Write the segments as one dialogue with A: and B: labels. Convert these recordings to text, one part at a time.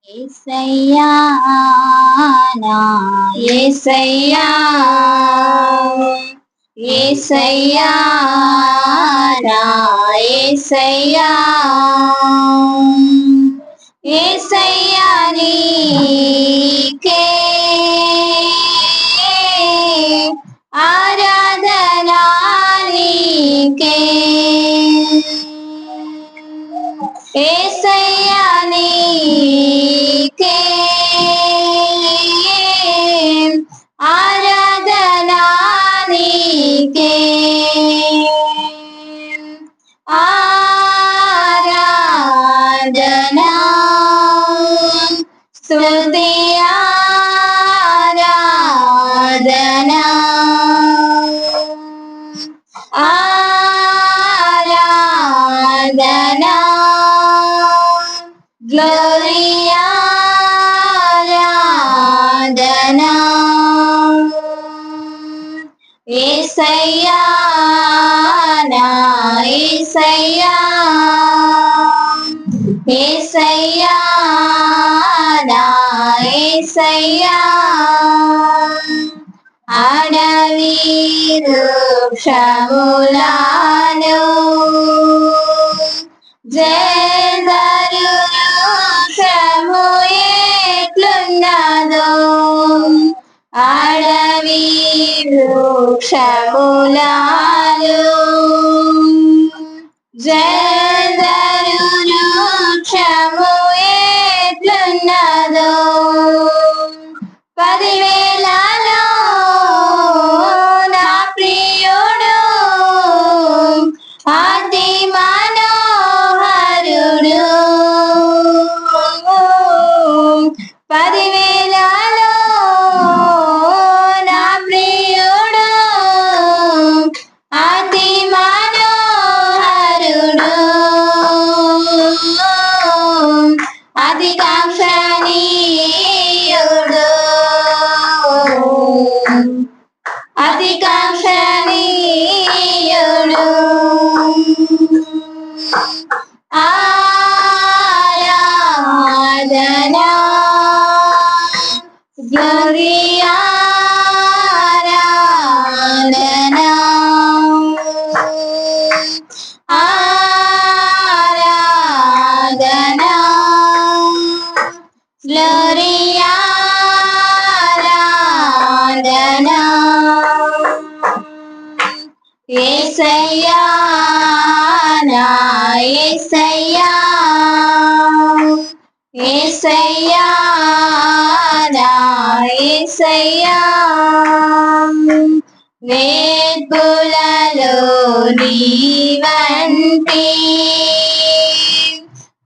A: యేసయ్యా నా యేసయ్యా యేసయ్యా నా యేసయ్యా యేసయ్యా నీకే ఆరాధనా నీకే యేసయ్యా నీకే ఆరాధనా నీకే ఆరాధనా స్తుతి ఆరాధనా ఆరాధనా గ్లోరీ ఆరాధనా యేసయ్యా నా యేసయ్యా యేసయ్యా నా యేసయ్యా అడవి వృక్షములను జేదరు వృక్షము ఎట్లున్నదో అడవి వృక్షములను జేదరు వృక్షము ఎట్లున్నదో పదివేలలో నా ప్రియుడు అతి మనోహరుడు పదివేలలో నా ప్రియుడు అతి మనోహరుడు అధికాంక్షణీయుడు అధికాంక్షణీయుడు ఆరాధనా గ్లోరీ ఆరాధనా ఆరాధనా గ్లోరీ ఆరాధనా యేసయ్యా నా యేసయ్యా యేసయ్యా నా యేసయ్యా వేల్పులలో నీవంటి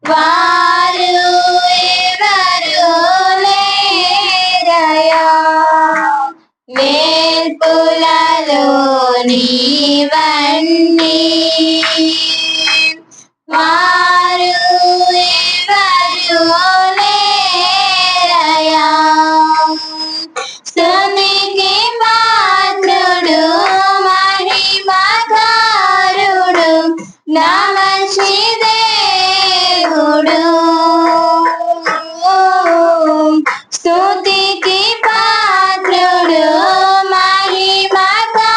A: వారు ఎవరు లేరయా వేల్పులలో నీవన్నీ వారు ఎవరు లేరయా స్తుతికి పాత్రుడు మహిమకారుడు నా మంచి దేవుడు స్తుతికి పాత్రుడు మహిమకారుడు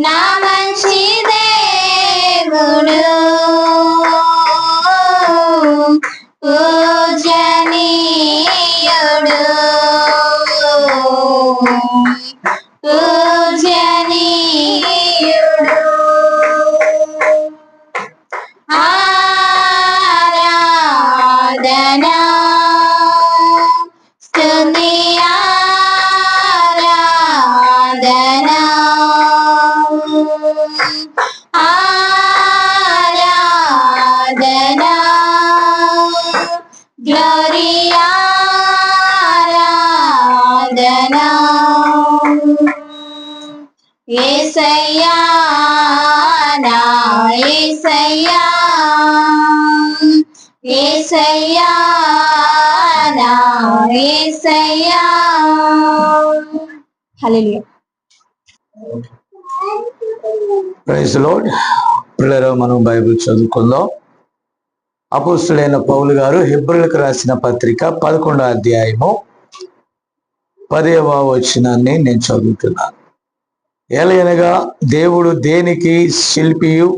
A: నా మంచి దేవుడు పూజనీయుడు పూజనీయుడు ఆరాధనా స్తుతి ఆరాధనా ఆరాధనా గ్లోరీ ఆరాధనా యేసయ్యా నా యేసయ్యా యేసయ్యా నా యేసయ్యా హల్లెలూయా.
B: Praise lord. పిల్లలు మనం బైబిల్ చదువుకుందాం. అపోస్తుడైన పౌలు గారు హెబ్రీయులకు రాసిన పత్రిక 11వ అధ్యాయము 10వ వచనాన్ని నేను చదువుతున్నాను. ఏలయనగా దేవుడు దేనికి శిల్పియు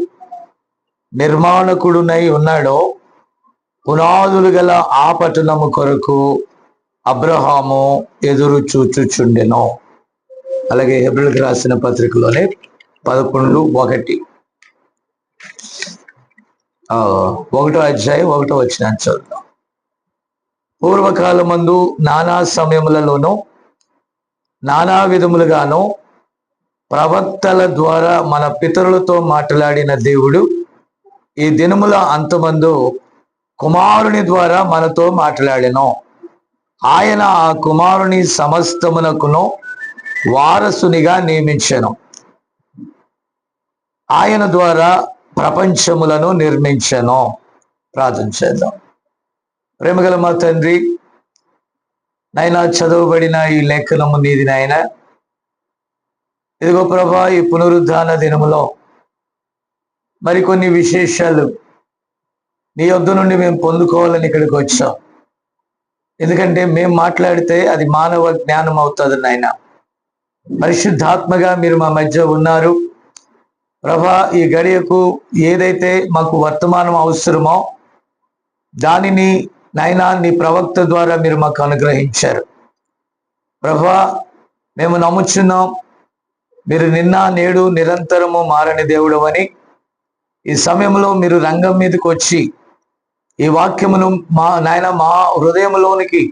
B: నిర్మాణకుడునై ఉన్నాడో పునాదులు గల ఆ పట్టణము కొరకు అబ్రహాము ఎదురు చూచుచుండెను. అలాగే హెబ్రీయులకు రాసిన పత్రికలోనే 11:1 1వ అధ్యాయం 1వ వచనాన్ని చదువుతాం. పూర్వకాలమందు నానా సమయములలోనూ నానా విధములుగాను ప్రవక్తల ద్వారా మన పితరులతో మాట్లాడిన దేవుడు ఈ దినముల అంతమందు కుమారుని ద్వారా మనతో మాట్లాడెను. ఆయన ఆ కుమారుని సమస్తమునకును వారసునిగా నియమించెను. ఆయన ద్వారా ప్రపంచములను నిర్మించెను. ప్రార్థన చేద్దాం. ప్రేమగల మా తండ్రి, నాయనా, చదవబడిన ఈ లేఖనము నీది నాయన. ఇదిగో ప్రభా, ఈ పునరుద్ధాన దినములో మరికొన్ని విశేషాలు నీ యొద్ద నుండి మేము పొందుకోవాలని ఇక్కడికి వచ్చాం. ఎందుకంటే మేము మాట్లాడితే అది మానవ జ్ఞానం అవుతుంది నాయన. పరిశుద్ధాత్మగా మీరు మా మధ్య ఉన్నారు ప్రభా. ఈ గడియకు ఏదైతే మాకు వర్తమానం అవసరమో దానిని నాయనా నీ ప్రవక్త ద్వారా మీరు మాకు అనుగ్రహించారు ప్రభా. మేము నమ్ముచున్నాం మీరు నిన్న నేడు నిరంతరము మారని దేవుడు అని. ఈ సమయంలో మీరు రంగం మీదకి వచ్చి ఈ వాక్యమును మా హృదయంలోనికి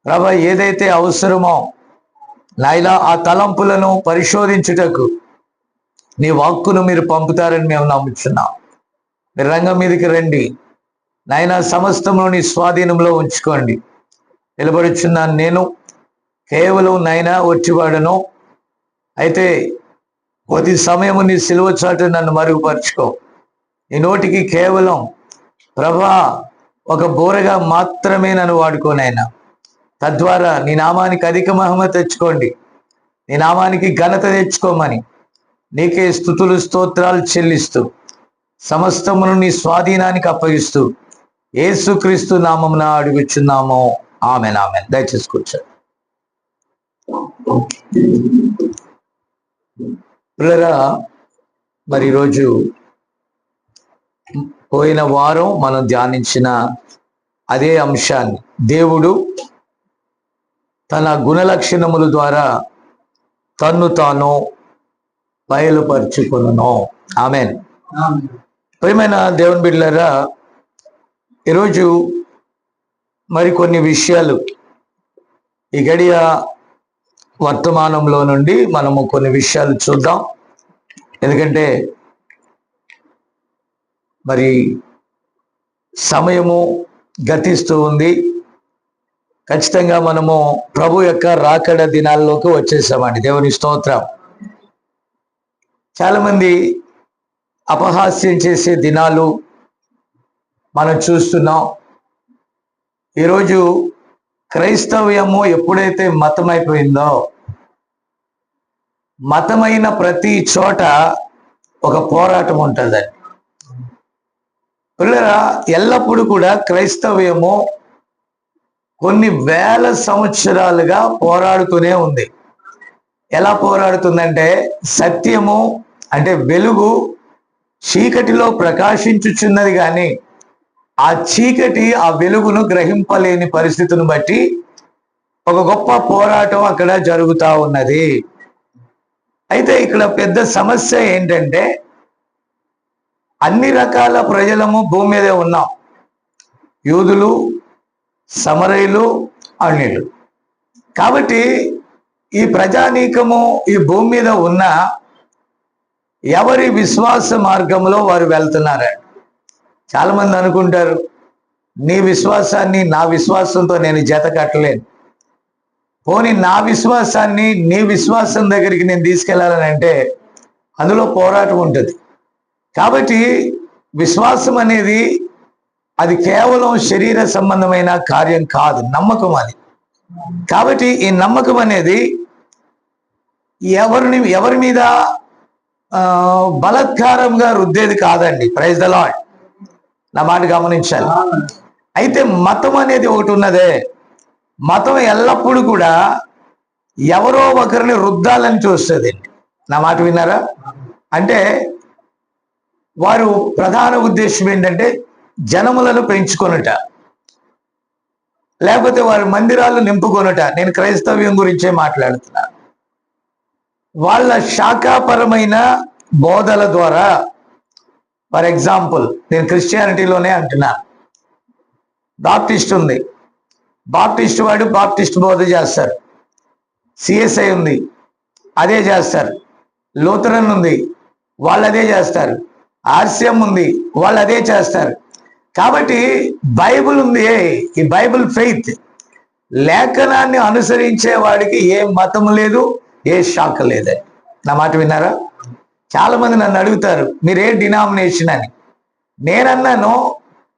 B: ప్రభా ఏదైతే అవసరమో నాయనా ఆ తలంపులను పరిశోధించుటకు నీ వాక్కును మీరు పంపుతారని మేము నమ్ముచున్నాం. మీరు రంగం మీదకి రండి నాయనా, సమస్తమును నీ స్వాధీనంలో ఉంచుకోండి. నిలబడుచున్నాను నేను కేవలం నాయనా వచ్చివాడను. అయితే కొద్ది సమయము నీ సిలువ చాటు నన్ను మరుగుపరుచుకో. నీ నోటికి కేవలం ప్రభా ఒక బోరగా మాత్రమే నన్ను వాడుకోనైనా. తద్వారా నీ నామానికి అధిక మహిమ తెచ్చుకోండి, నీ నామానికి ఘనత తెచ్చుకోమని నీకే స్తుతులు స్తోత్రాలు చెల్లిస్తూ సమస్తమును నీ స్వాధీనానికి అప్పగిస్తూ యేసుక్రీస్తు నామమున అడుగుచున్నాము. Amen, amen. దయచేసి కూర్చోండి. పిల్లరా, మరి ఈరోజు పోయిన వారం మనం ధ్యానించిన అదే అంశాన్ని దేవుడు తన గుణలక్షణముల ద్వారా తన్ను తాను బయలుపరుచుకొనును. ఆమెన్. ప్రియమైన దేవుని బిడ్డలారా, ఈరోజు మరికొన్ని విషయాలు ఈ గడియ వర్తమానంలో నుండి మనము కొన్ని విషయాలు చూద్దాం. ఎందుకంటే మరి సమయము గతిస్తూ ఉంది. ఖచ్చితంగా మనము ప్రభు యొక్క రాకడ దినాల్లోకి వచ్చేసామండి. దేవుని స్తోత్రం. చాలామంది అపహాస్యం చేసే దినాలు మనం చూస్తున్నాం. ఈరోజు క్రైస్తవ్యము ఎప్పుడైతే మతమైపోయిందో, మతమైన ప్రతి చోట ఒక పోరాటం ఉంటుందండి. పిల్లరా, ఎల్లప్పుడూ కూడా క్రైస్తవ్యము కొన్ని వేల సంవత్సరాలుగా పోరాడుతూనే ఉంది. ఎలా పోరాడుతుందంటే, సత్యము అంటే వెలుగు చీకటిలో ప్రకాశించుచున్నది, కానీ ఆ చీకటి ఆ వెలుగును గ్రహింపలేని పరిస్థితిని బట్టి ఒక గొప్ప పోరాటం అక్కడ జరుగుతూ ఉన్నది. అయితే ఇక్కడ పెద్ద సమస్య ఏంటంటే, అన్ని రకాల ప్రజలము భూమి మీదే ఉన్నాం. యూదులు, సమరయులు, అన్యులు. కాబట్టి ఈ ప్రజానీకము ఈ భూమి మీద ఉన్న ఎవరి విశ్వాస మార్గంలో వారు వెళ్తున్నారండి. చాలామంది అనుకుంటారు, నీ విశ్వాసాన్ని నా విశ్వాసంతో నేను జత కట్టలేను, పోనీ నా విశ్వాసాన్ని నీ విశ్వాసం దగ్గరికి నేను తీసుకెళ్లాలని అంటే అందులో పోరాటం ఉంటుంది. కాబట్టి విశ్వాసం అనేది అది కేవలం శరీర సంబంధమైన కార్యం కాదు, నమ్మకం అది. కాబట్టి ఈ నమ్మకం అనేది ఎవరి మీద బలత్కారంగా రుద్దేది కాదండి. Praise the Lord. నా మాట గమనించాలి. అయితే మతం అనేది ఒకటి ఉన్నదే, మతం ఎల్లప్పుడూ కూడా ఎవరో ఒకరిని రుద్దాలని చూస్తుంది. నా మాట విన్నారా? అంటే వారు ప్రధాన ఉద్దేశం ఏంటంటే జనములను పెంచుకొనుట, లేకపోతే వారి మందిరాలు నింపుకొనుట. నేను క్రైస్తవ్యం గురించే మాట్లాడుతున్నా. వాళ్ళ శాఖాపరమైన బోధల ద్వారా, ఫర్ ఎగ్జాంపుల్ నేను క్రిస్టియానిటీలోనే అంటున్నా, బాప్టిస్ట్ ఉంది, బాప్టిస్ట్ వాడు బాప్టిస్ట్ బోధ చేస్తారు. సిఎస్ఐ ఉంది, అదే చేస్తారు. లూథరన్ ఉంది, వాళ్ళు అదే చేస్తారు. ఆర్సిఎం ఉంది, వాళ్ళు అదే చేస్తారు. కాబట్టి బైబిల్ ఉంది, ఈ బైబిల్ ఫెయిత్ లేఖనాన్ని అనుసరించే వాడికి ఏ మతం లేదు, ఏ శాఖ లేదని. నా మాట విన్నారా? చాలా మంది నన్ను అడుగుతారు మీరు ఏ డినామినేషన్ అని. నేనన్నాను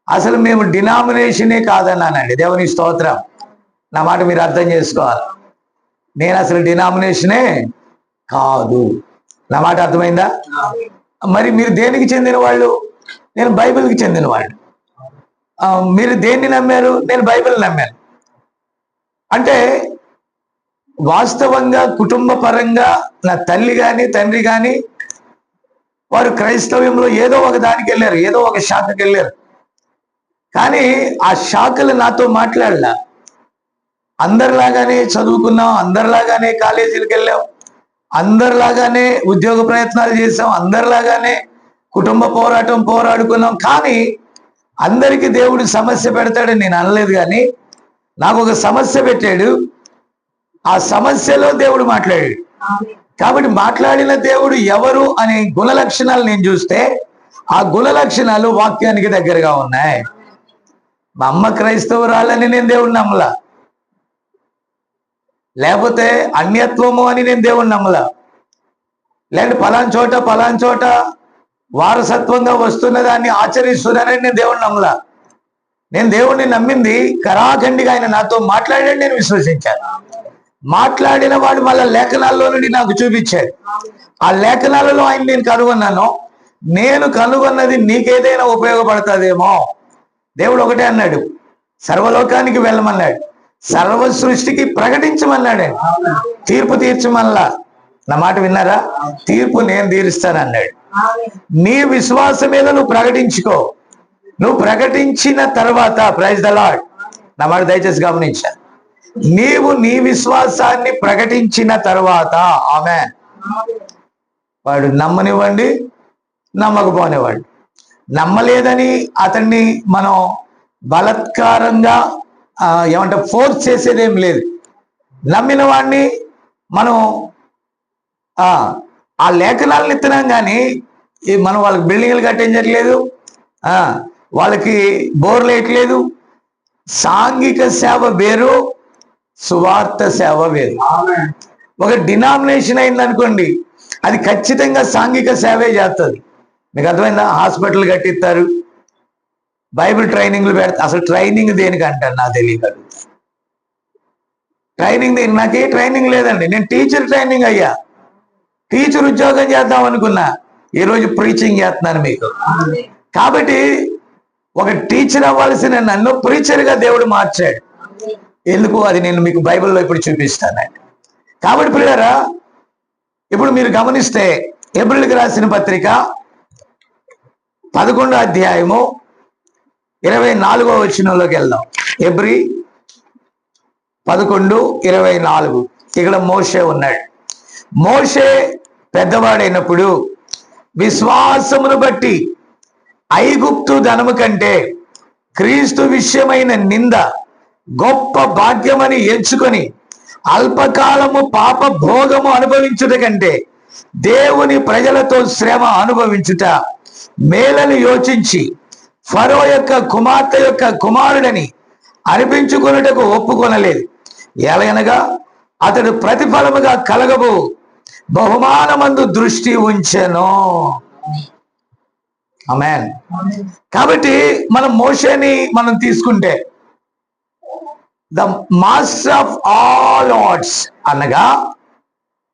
B: అసలు మేము డినామినేషనే కాదన్నానండి. దేవుని స్తోత్రం. నా మాట మీరు అర్థం చేసుకోవాలి. నేను అసలు డినామినేషనే కాదు. నా మాట అర్థమైందా? మరి మీరు దేనికి చెందిన వాళ్ళు? నేను బైబిల్కి చెందిన వాళ్ళు. మీరు దేన్ని నమ్మారు? నేను బైబిల్ నమ్మాను. అంటే వాస్తవంగా కుటుంబ పరంగా నా తల్లి కానీ తండ్రి కానీ వారు క్రైస్తవ్యంలో ఏదో ఒక దానికి వెళ్ళారు, ఏదో ఒక శాఖకి వెళ్ళారు. కానీ ఆ శాఖలు నాతో మాట్లాడలా. అందరిలాగానే చదువుకున్నాం, అందరిలాగానే కాలేజీలకు వెళ్ళాం, అందరిలాగానే ఉద్యోగ ప్రయత్నాలు చేసాం, అందరిలాగానే కుటుంబ పోరాడుకున్నాం. కానీ అందరికీ దేవుడు సమస్య పెడతాడని నేను అనలేదు. కానీ నాకు ఒక సమస్య పెట్టాడు, ఆ సమస్యలో దేవుడు మాట్లాడాడు. కాబట్టి మాట్లాడిన దేవుడు ఎవరు అనే గుణ లక్షణాలు నేను చూస్తే ఆ గుణ లక్షణాలు వాక్యానికి దగ్గరగా ఉన్నాయి. మా అమ్మ క్రైస్తవురాలని నేను దేవుడిని నమ్మలా, లేకపోతే అన్యత్వము అని నేను దేవుడిని నమ్మలా, లేదంటే పలాన్ చోట వారసత్వంగా వస్తున్న దాన్ని ఆచరిస్తున్నానని నేను దేవుడిని నమ్మలా. నేను దేవుడిని నమ్మింది కరాఖండిగా ఆయన నాతో మాట్లాడాడు, నేను విశ్వసించాను. మాట్లాడిన వాడు మళ్ళా లేఖనాల్లో నుండి నాకు చూపించాడు. ఆ లేఖనాలలో ఆయన నేను కనుగొన్నాను. నేను కనుగొన్నది నీకేదైనా ఉపయోగపడుతుందేమో. దేవుడు ఒకటే అన్నాడు, సర్వలోకానికి వెళ్ళమన్నాడు, సర్వ సృష్టికి ప్రకటించమన్నాడు, తీర్పు తీర్చమల్లా. నా మాట విన్నారా? తీర్పు నేను తీరుస్తానన్నాడు. నీ విశ్వాసం మీద నువ్వు ప్రకటించుకో. నువ్వు ప్రకటించిన తర్వాత, ప్రైజ్ ద లార్డ్, నా మాట దయచేసి గమనించాను, నీవు నీ విశ్వాసాన్ని ప్రకటించిన తర్వాత ఆమేన్, వాడు నమ్మనివ్వండి నమ్మకపోనివ్వండి. నమ్మలేదని అతన్ని మనం బలత్కారంగా ఏమంటే ఫోర్స్ చేసేదేం లేదు. నమ్మిన వాడిని మనం ఆ లేఖనాలను ఇస్తున్నాం, కానీ మనం వాళ్ళకి బిల్డింగ్లు కట్టించట్లేదు, వాళ్ళకి బోర్లు వేయట్లేదు. సాంఘిక సేవ వేరు, సువార్త సేవ వేరు. ఒక డినామినేషన్ అయిందనుకోండి, అది ఖచ్చితంగా సాంఘిక సేవే చేస్తుంది. మీకు అర్థమైందా? హాస్పిటల్ కట్టిస్తారు, బైబిల్ ట్రైనింగ్లు పెడతారు. అసలు ట్రైనింగ్ దేనికి అంటారు నాకు తెలియదు. ట్రైనింగ్ దేనికి? నాకే ట్రైనింగ్ లేదండి. నేను టీచర్ ట్రైనింగ్ అయ్యా, టీచర్ ఉద్యోగం చేద్దాం అనుకున్నా, ఈరోజు ప్రీచింగ్ చేస్తున్నాను మీకు. కాబట్టి ఒక టీచర్ అవ్వాల్సిన నన్ను ప్రీచర్గా దేవుడు మార్చాడు. ఎందుకు? అది నేను మీకు బైబిల్లో ఇప్పుడు చూపిస్తానండి. కాబట్టి ప్రియులారా, ఇప్పుడు మీరు గమనిస్తే హెబ్రీయులకు రాసిన పత్రిక 11వ అధ్యాయము 24వ వచనంలోకి వెళ్దాం. హెబ్రీ 11:24. ఇక్కడ మోషే ఉన్నాడు. మోషే పెద్దవాడైనప్పుడు విశ్వాసమును బట్టి ఐగుప్తు ధనము కంటే క్రీస్తు విషయమైన నింద గొప్ప భాగ్యమని ఎంచుకొని అల్పకాలము పాప భోగము అనుభవించుట కంటే దేవుని ప్రజలతో శ్రమ అనుభవించుట మేలని యోచించి ఫరో యొక్క కుమార్తె యొక్క కుమారుడని అనిపించుకొనుటకు ఒప్పుకొనలేదు. ఎలయనగా అతడు ప్రతిఫలముగా కలగబో బహుమానమందు దృష్టి ఉంచెను. ఆమేన్. కాబట్టి మనం మోషేని మనం తీసుకుంటే the master of all arts అనగా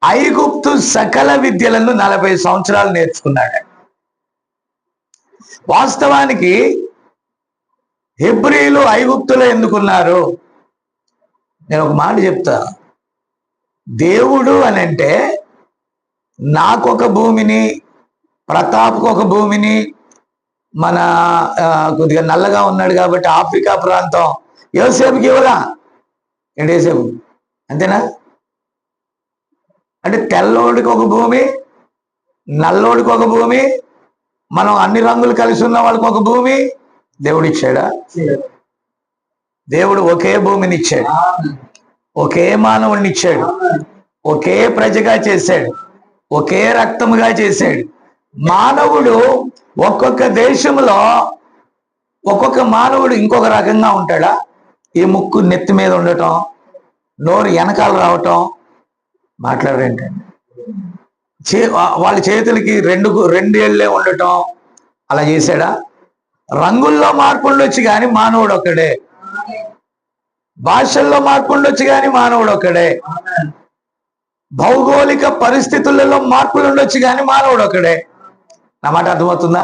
B: ఐగుప్తు సకల విద్యలను 40 సంవత్సరాలు నేర్చుకున్నాడు. వాస్తవానికి హెబ్రీలు ఐగుప్తులో ఎందుకున్నారు? నేను ఒక మాట చెప్తా. దేవుడు అని అంటే నాకొక భూమిని, ప్రతాప్కు ఒక భూమిని, మన కొద్దిగా నల్లగా ఉన్నాడు కాబట్టి ఆఫ్రికా ప్రాంతం యోసేపుకి ఇవ్వగా. ఏంటి యోసేపు అంతేనా? అంటే తెల్లోడికి ఒక భూమి, నల్లోడికి ఒక భూమి, మనం అన్ని రంగులు కలిసి ఉన్న వాళ్ళకి ఒక భూమి దేవుడు ఇచ్చాడా? దేవుడు ఒకే భూమిని ఇచ్చాడు, ఒకే మానవుడిని ఇచ్చాడు, ఒకే ప్రజగా చేశాడు, ఒకే రక్తముగా చేశాడు. మానవుడు ఒక్కొక్క దేశంలో ఒక్కొక్క మానవుడు ఇంకొక రకంగా ఉంటాడా? ఈ ముక్కు నెత్తి మీద ఉండటం, నోరు వెనకాల రావటం, మాట్లాడరేంటండి? వాళ్ళ చేతులకి రెండేళ్లే ఉండటం, అలా చేశాడా? రంగుల్లో మార్పు ఉండొచ్చు కానీ మానవుడు ఒక్కడే. భాషల్లో మార్పు ఉండొచ్చు కానీ మానవుడు ఒక్కడే. భౌగోళిక పరిస్థితులలో మార్పులు ఉండొచ్చు కానీ మానవుడు ఒక్కడే. నా మాట అర్థమవుతుందా?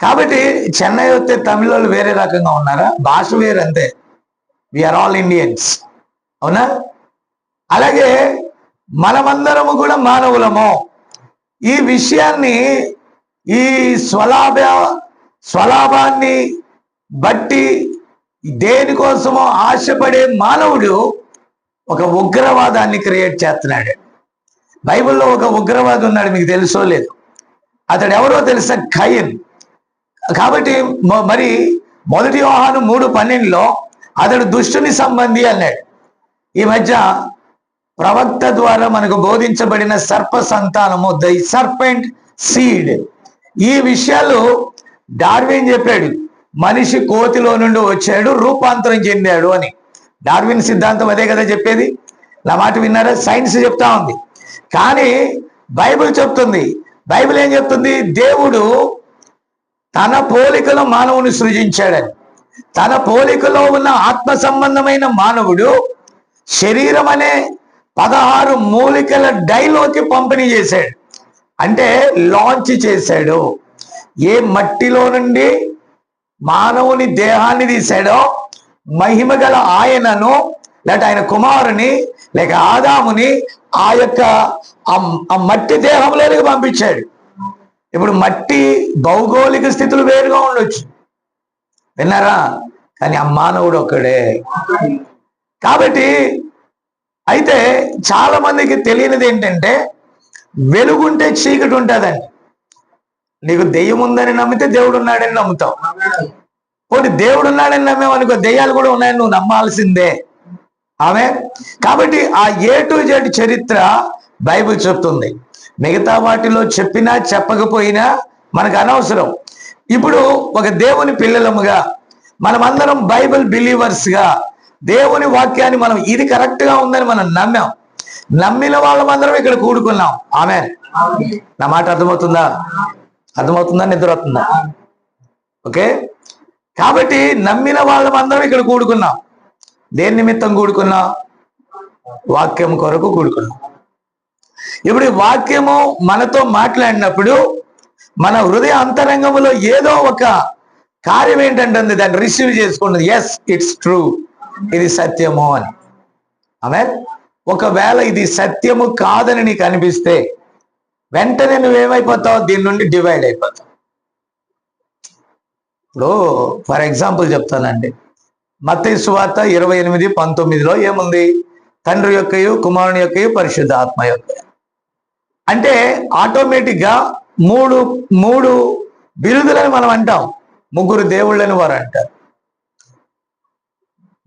B: కాబట్టి చెన్నై వస్తే తమిళ వాళ్ళు వేరే రకంగా ఉన్నారా? భాష వేరు అంతే. వీఆర్ ఆల్ ఇండియన్స్, అవునా? అలాగే మనమందరము కూడా మానవులము. ఈ విషయాన్ని, ఈ స్వలాభాన్ని బట్టి దేనికోసమో ఆశపడే మానవుడు ఒక ఉగ్రవాదాన్ని క్రియేట్ చేస్తున్నాడు. బైబిల్లో ఒక ఉగ్రవాది ఉన్నాడు, మీకు తెలుసో లేదు. అతడు ఎవరో తెలుసా? కయీన్. కాబట్టి మరి 1 యోహాను 3:12లో అతడు దుష్టుని సంబంధి అన్నాడు. ఈ మధ్య ప్రవక్త ద్వారా మనకు బోధించబడిన సర్ప సంతానము, ది సర్పెంట్ సీడ్, ఈ విషయాలు డార్విన్ చెప్పాడు. మనిషి కోతిలో నుండి వచ్చాడు, రూపాంతరం చెందాడు అని. డార్విన్ సిద్ధాంతం అదే కదా చెప్పేది. నా మాట విన్నారా? సైన్స్ చెప్తా ఉంది. కానీ బైబిల్ చెప్తుంది. బైబిల్ ఏం చెప్తుంది? దేవుడు తన పోలికలో మానవుని సృజించాడని. తన పోలికలో ఉన్న ఆత్మ సంబంధమైన మానవుడు శరీరం అనే 16 మూలికల డైలోకి పంపిణీ చేశాడు. అంటే లాంచ్ చేశాడు. ఏ మట్టిలో నుండి మానవుని దేహాన్ని తీశాడో, మహిమ గల ఆయనను, లేక ఆయన కుమారుని, లేక ఆదాముని ఆ యొక్క ఆ మట్టి దేహంలోనికి పంపించాడు. ఇప్పుడు మట్టి భౌగోళిక స్థితులు వేరుగా ఉండొచ్చు, విన్నారా? కానీ ఆ మానవుడు ఒక్కడే. కాబట్టి అయితే చాలా మందికి తెలియనిది ఏంటంటే, వెలుగుంటే చీకటి ఉంటుందండి. నీకు దెయ్యం ఉందని నమ్మితే దేవుడు ఉన్నాడని నమ్ముతావు. పోనీ దేవుడు ఉన్నాడని నమ్మేవనుకో, దెయ్యాలు కూడా ఉన్నాయని నువ్వు నమ్మాల్సిందే. ఆమె కాబట్టి ఆ A to Z చరిత్ర బైబిల్ చెప్తుంది. మిగతా వాటిలో చెప్పినా చెప్పకపోయినా మనకు అనవసరం. ఇప్పుడు ఒక దేవుని పిల్లలముగా మనమందరం బైబిల్ బిలీవర్స్గా దేవుని వాక్యాన్ని మనం ఇది కరెక్ట్ గా ఉందని మనం నమ్మాం. నమ్మిన వాళ్ళమందరం ఇక్కడ కూడుకున్నాం. ఆమేన్. నా మాట అర్థమవుతుందా? అర్థమవుతుందా? నిద్ర వస్తుందా? ఓకే. కాబట్టి నమ్మిన వాళ్ళమందరం ఇక్కడ కూడుకున్నాం. దేని నిమిత్తం కూడుకున్నాం? వాక్యం కొరకు కూడుకున్నాం. ఇప్పుడు ఈ వాక్యము మనతో మాట్లాడినప్పుడు మన హృదయ అంతరంగములో ఏదో ఒక కార్యం ఏంటంటుంది, దాన్ని రిసీవ్ చేసుకున్నది. ఎస్, ఇట్స్ ట్రూ, ఇది సత్యము అని. ఆమేన్. ఒకవేళ ఇది సత్యము కాదని నీకు అనిపిస్తే వెంటనే నువ్వేమైపోతావు? దీని నుండి డివైడ్ అయిపోతావు. ఇప్పుడు ఫర్ ఎగ్జాంపుల్ చెప్తానండి. మత్తయి సువార్త 28:19లో ఏముంది? తండ్రి యొక్కయు, కుమారుని యొక్కయు, పరిశుద్ధ ఆత్మ యొక్క. అంటే ఆటోమేటిక్గా మూడు బిరుదులని మనం అంటాం. ముగ్గురు దేవుళ్ళని వారు అంటారు.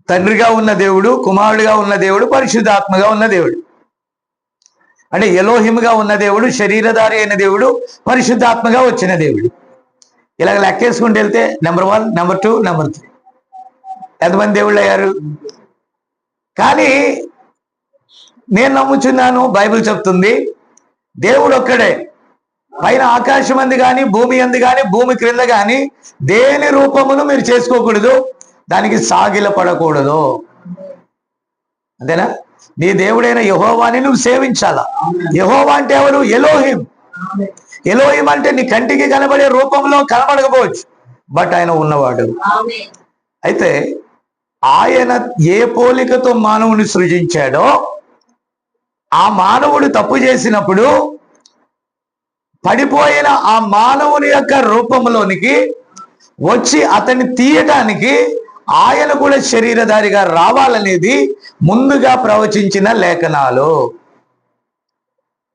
B: తండ్రిగా ఉన్న దేవుడు, కుమారుడిగా ఉన్న దేవుడు, పరిశుద్ధాత్మగా ఉన్న దేవుడు. అంటే ఎలోహిముగా ఉన్న దేవుడు, శరీరధారి అయిన దేవుడు, పరిశుద్ధాత్మగా వచ్చిన దేవుడు. ఇలాగ లెక్కేసుకుంటూ వెళ్తే నెంబర్ 1, నెంబర్ 2, నెంబర్ 3 ఎంతమంది దేవుళ్ళు అయ్యారు? కానీ నేను నమ్ముచున్నాను, బైబిల్ చెప్తుంది దేవుడు ఒక్కడే. పైన ఆకాశం అంది కానీ, భూమి అంది కానీ, భూమి క్రింద కానీ దేని రూపమును మీరు చేసుకోకూడదు, దానికి సాగిల పడకూడదు. అంతేనా? నీ దేవుడైన యెహోవాని నువ్వు సేవించాలా. యెహోవా అంటే ఎవరు? ఎలోహిం. ఎలోహిం అంటే నీ కంటికి కనబడే రూపంలో కనబడకపోవచ్చు, బట్ ఆయన ఉన్నవాడు. అయితే ఆయన ఏ పోలికతో మానవుని సృజించాడో ఆ మానవుడు తప్పు చేసినప్పుడు పడిపోయిన ఆ మానవుని యొక్క రూపంలోనికి వచ్చి అతన్ని తీయటానికి ఆయన కూడా శరీరధారిగా రావాలనేది ముందుగా ప్రవచించిన లేఖనాలు.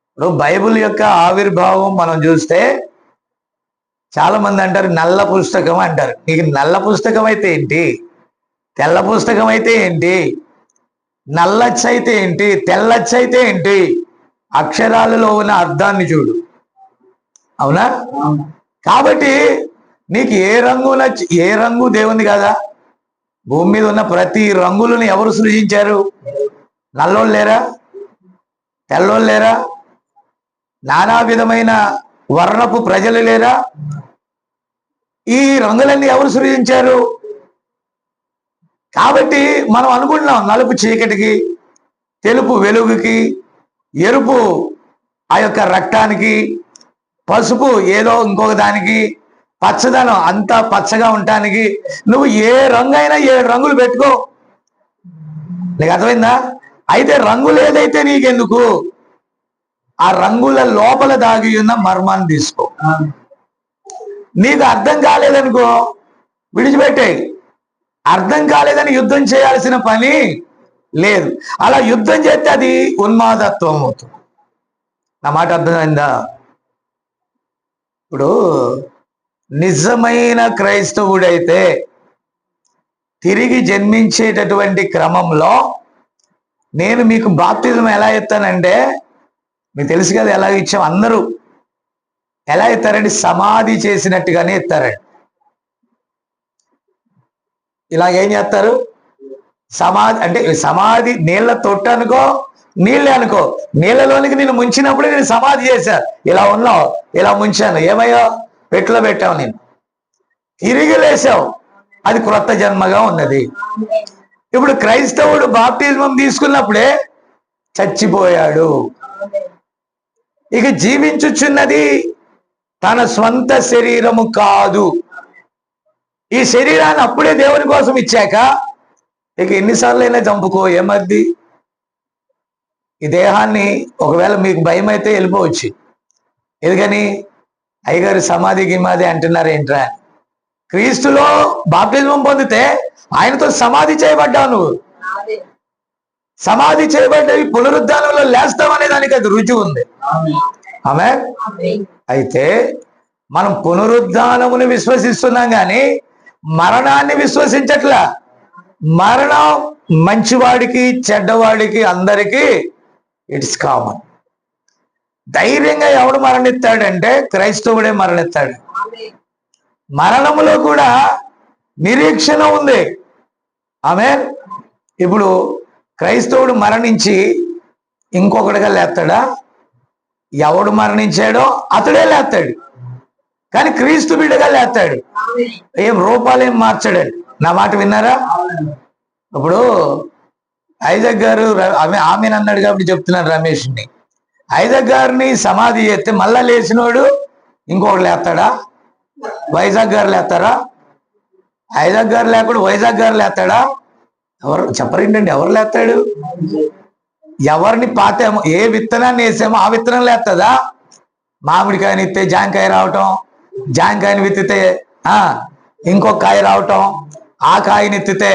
B: ఇప్పుడు బైబిల్ యొక్క ఆవిర్భావం మనం చూస్తే చాలా మంది అంటారు నల్ల పుస్తకం అంటారు. నీకు నల్ల పుస్తకం అయితే ఏంటి, తెల్ల పుస్తకం అయితే ఏంటి, నల్లచ్చ అయితే ఏంటి, తెల్లచ్చ అయితే ఏంటి, అక్షరాలలో ఉన్న అర్థాన్ని చూడు. అవునా? కాబట్టి నీకు ఏ రంగు దేవుంది కదా. భూమి మీద ఉన్న ప్రతి రంగులను ఎవరు సృజించారు? నల్లోళ్ళు లేరా, తెల్లోళ్ళు లేరా, నానా విధమైన వర్ణపు ప్రజలు లేరా? ఈ రంగులన్నీ ఎవరు సృజించారు? కాబట్టి మనం అనుకుంటున్నాం నలుపు చీకటికి, తెలుపు వెలుగుకి, ఎరుపు ఆ యొక్క రక్తానికి, పసుపు ఏదో ఇంకొక దానికి, పచ్చదనం అంతా పచ్చగా ఉండటానికి. నువ్వు ఏ రంగు అయినా 7 రంగులు పెట్టుకో, నీకు అర్థమైందా? అయితే రంగులు ఏదైతే నీకెందుకు, ఆ రంగుల లోపల దాగి ఉన్న మర్మాన్ని తీసుకో. నీకు అర్థం కాలేదనుకో విడిచిపెట్టే. అర్థం కాలేదని యుద్ధం చేయాల్సిన పని లేదు. అలా యుద్ధం చేస్తే అది ఉన్మాదత్వం అవుతుంది. నా మాట అర్థమైందా? ఇప్పుడు నిజమైన క్రైస్తవుడైతే తిరిగి జన్మించేటటువంటి క్రమంలో నేను మీకు బాప్తిజం ఎలా ఇస్తానంటే, మీకు తెలుసు కదా ఎలా ఇచ్చాం. అందరూ ఎలా ఇస్తారండి? సమాధి చేసినట్టుగానే ఇస్తారండి. ఇలాగేం చేస్తారు? సమాధి అంటే సమాధి నీళ్ళ తొట్టు అనుకో, నీళ్ళే అనుకో. నీళ్ళలోనికి నేను ముంచినప్పుడు నేను సమాధి చేశాను. ఇలా ఉన్నావు, ఇలా ముంచాను, ఏమయ్యో పెట్టులో పెట్టావు, నేను తిరిగి లేసావు, అది క్రొత్త జన్మగా ఉన్నది. ఇప్పుడు క్రైస్తవుడు బాప్తిజం తీసుకున్నప్పుడే చచ్చిపోయాడు. ఇక జీవించుచున్నది తన స్వంత శరీరము కాదు. ఈ శరీరాన్ని అప్పుడే దేవుని కోసం ఇచ్చాక ఇక ఎన్నిసార్లైనా చంపుకో, ఏమద్ది? ఈ దేహాన్ని ఒకవేళ మీకు భయం అయితే వెళ్ళిపోవచ్చు. ఎందుకని? అయ్యగారు సమాధి గిమాది అంటున్నారు ఏంట్రా? క్రీస్తులో బాప్తిజం పొందితే ఆయనతో సమాధి చేయబడ్డావు. నువ్వు సమాధి చేయబడ్డవి పునరుద్ధానంలో లేస్తామనే దానికి అది రుజువు ఉంది. ఆమె అయితే మనం పునరుద్ధానముని విశ్వసిస్తున్నాం కానీ మరణాన్ని విశ్వసించట్లా. మరణం మంచివాడికి చెడ్డవాడికి అందరికీ ఇట్స్ కామన్. ధైర్యంగా ఎవడు మరణిస్తాడంటే క్రైస్తవుడే మరణిస్తాడు. మరణములో కూడా నిరీక్షణ ఉంది. ఆమె ఇప్పుడు క్రైస్తవుడు మరణించి ఇంకొకటిగా లేస్తాడా? ఎవడు మరణించాడో అతడే లేస్తాడు, కానీ క్రీస్తు బిడ్డగా లేస్తాడు. ఏం రూపాలేం మార్చాడండి. నా మాట విన్నారా? ఇప్పుడు ఐజాక్ గారు ఆమెను అన్నాడు కాబట్టి చెప్తున్నాను రమేష్ని. ఐజాక్ గారిని సమాధి చేస్తే మళ్ళా లేచినోడు ఇంకొకటి లేస్తాడా? వైజాగ్ గారు లేస్తారా? ఐజాక్ గారు లేకుండా వైజాగ్ గారు లేస్తాడా? ఎవరు చెప్పరేంటండి? ఎవరు లేస్తాడు? ఎవరిని పాతేమో, ఏ విత్తనాన్ని వేసామో ఆ విత్తనం లేస్తుందా? మామిడికాయని ఇస్తే జాంకాయ రావటం, జాంకాయని విత్తితే ఇంకొక కాయ రావటం, ఆ కాయని ఎత్తితే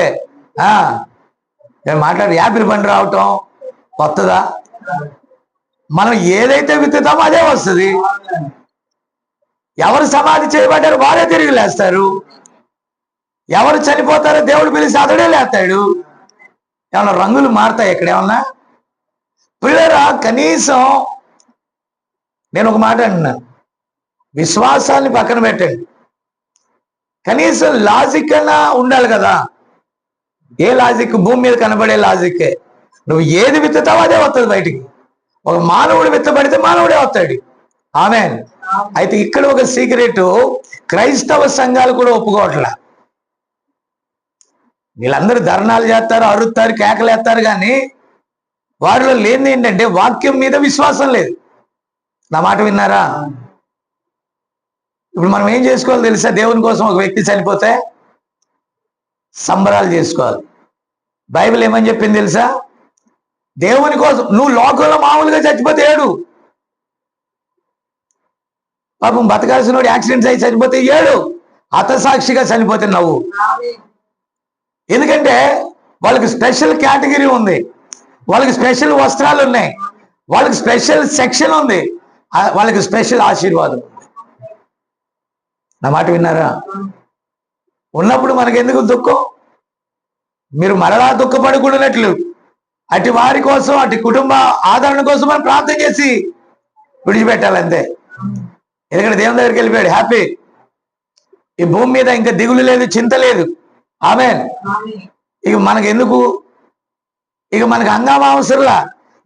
B: నేను మాట్లాడు యాపిల్ పండు రావటం వస్తుందా? మనం ఏదైతే విత్తుతామో అదే వస్తుంది. ఎవరు సమాధి చేయబడ్డారు వారే తిరిగి లేస్తారు. ఎవరు చనిపోతారో దేవుడు పిలిచి అతడే లేస్తాడు. ఏమన్నా రంగులు మారుతాయి ఎక్కడేమన్నా? పిల్లరా, కనీసం నేను ఒక మాట అంటున్నాను, విశ్వాసాన్ని పక్కన పెట్టండి, కనీసం లాజిక్ అన్నా ఉండాలి కదా. ఏ లాజిక్? భూమి మీద కనబడే లాజిక్కే. నువ్వు ఏది విత్తుతావో అదే వస్తుంది బయటికి. ఒక మానవుడు విత్తబడితే మానవుడే వస్తాడు. ఆమేన్. అయితే ఇక్కడ ఒక సీక్రెట్ క్రైస్తవ సంఘాలు కూడా ఒప్పుకోవట్లా. వీళ్ళందరూ ధర్నాలు చేస్తారు, అరుస్తారు, కేకలేస్తారు, కానీ వారిలో లేనిది ఏంటంటే వాక్యం మీద విశ్వాసం లేదు. నా మాట విన్నారా? ఇప్పుడు మనం ఏం చేసుకోవాలి తెలుసా? దేవుని కోసం ఒక వ్యక్తి చనిపోతే సంబరాలు చేసుకోవాలి. బైబిల్ ఏమని చెప్పింది తెలుసా? దేవుని కోసం నువ్వు లోకంలో మామూలుగా చచ్చిపోతే ఏడు, పాపం బతకాల్సిన వాడు యాక్సిడెంట్స్ అయి చనిపోతే ఏడు, హతసాక్షిగా చనిపోతే నవ్వు. ఎందుకంటే వాళ్ళకి స్పెషల్ కేటగిరీ ఉంది, వాళ్ళకి స్పెషల్ వస్త్రాలు ఉన్నాయి, వాళ్ళకి స్పెషల్ సెక్షన్ ఉంది, వాళ్ళకి స్పెషల్ ఆశీర్వాదం. నా మాట విన్నారా? ఉన్నప్పుడు మనకెందుకు దుఃఖం? మీరు మరలా దుఃఖపడకూడనట్లు అటు వారి కోసం, అటు కుటుంబ ఆదరణ కోసం మనం ప్రార్థన చేసి విడిచిపెట్టాలంతే. ఎందుకంటే దేవుని దగ్గరికి వెళ్ళిపోయాడు, హ్యాపీ. ఈ భూమి మీద ఇంకా దిగులు లేదు, చింత లేదు. ఆమేన్. ఇక మనకు ఎందుకు, ఇక మనకు హంగామా అవసరంలా.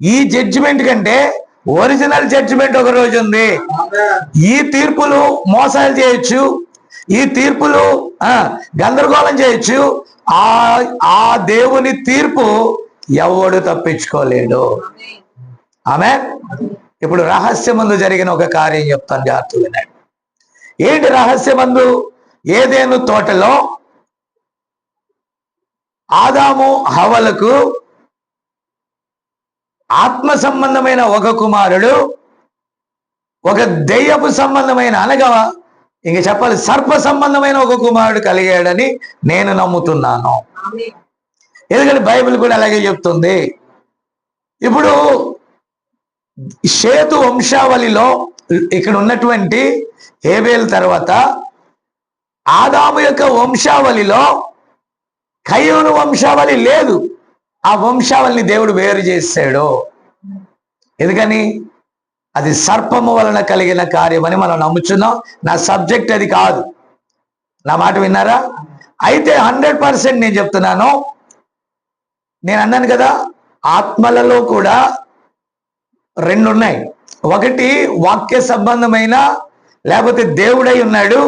B: ఈ జడ్జిమెంట్ కంటే ఒరిజినల్ జడ్జిమెంట్ ఒక రోజు ఉంది. ఈ తీర్పులు మోసాలు చేయొచ్చు, ఈ తీర్పులు గందరగోళం చేయొచ్చు, ఆ దేవుని తీర్పు ఎవడు తప్పించుకోలేడు. ఆమేన్. ఇప్పుడు రహస్యమందు జరిగిన ఒక కార్యం చెప్తాను, జాగ్రత్తగా వినండి. ఏంటి రహస్యమందు? ఏదెను తోటలో ఆదాము హవ్వలకు ఆత్మ సంబంధమైన ఒక కుమారుడు, ఒక దెయ్యపు సంబంధమైన, అనగా ఇంక చెప్పాలి సర్ప సంబంధమైన ఒక కుమారుడు కలిగాడని నేను నమ్ముతున్నాను. ఎందుకంటే బైబిల్ కూడా అలాగే చెప్తుంది. ఇప్పుడు షేతు వంశావళిలో ఇక్కడ ఉన్నటువంటి హేబేలు తర్వాత ఆదాము యొక్క వంశావళిలో కయ్యోను వంశావళి లేదు. ఆ వంశావళిని దేవుడు వేరు చేశాడు. ఎందుకని? అది సర్పము వలన కలిగిన కార్యమని మనం నమ్ముచున్నాం. నా సబ్జెక్ట్ అది కాదు. నా మాట విన్నారా? అయితే 100% నేను చెప్తున్నాను. నేను అన్నాను కదా, ఆత్మలలో కూడా రెండు ఉన్నాయి. ఒకటి వాక్య సంబంధమైన, లేకపోతే దేవుడై ఉన్నాడు,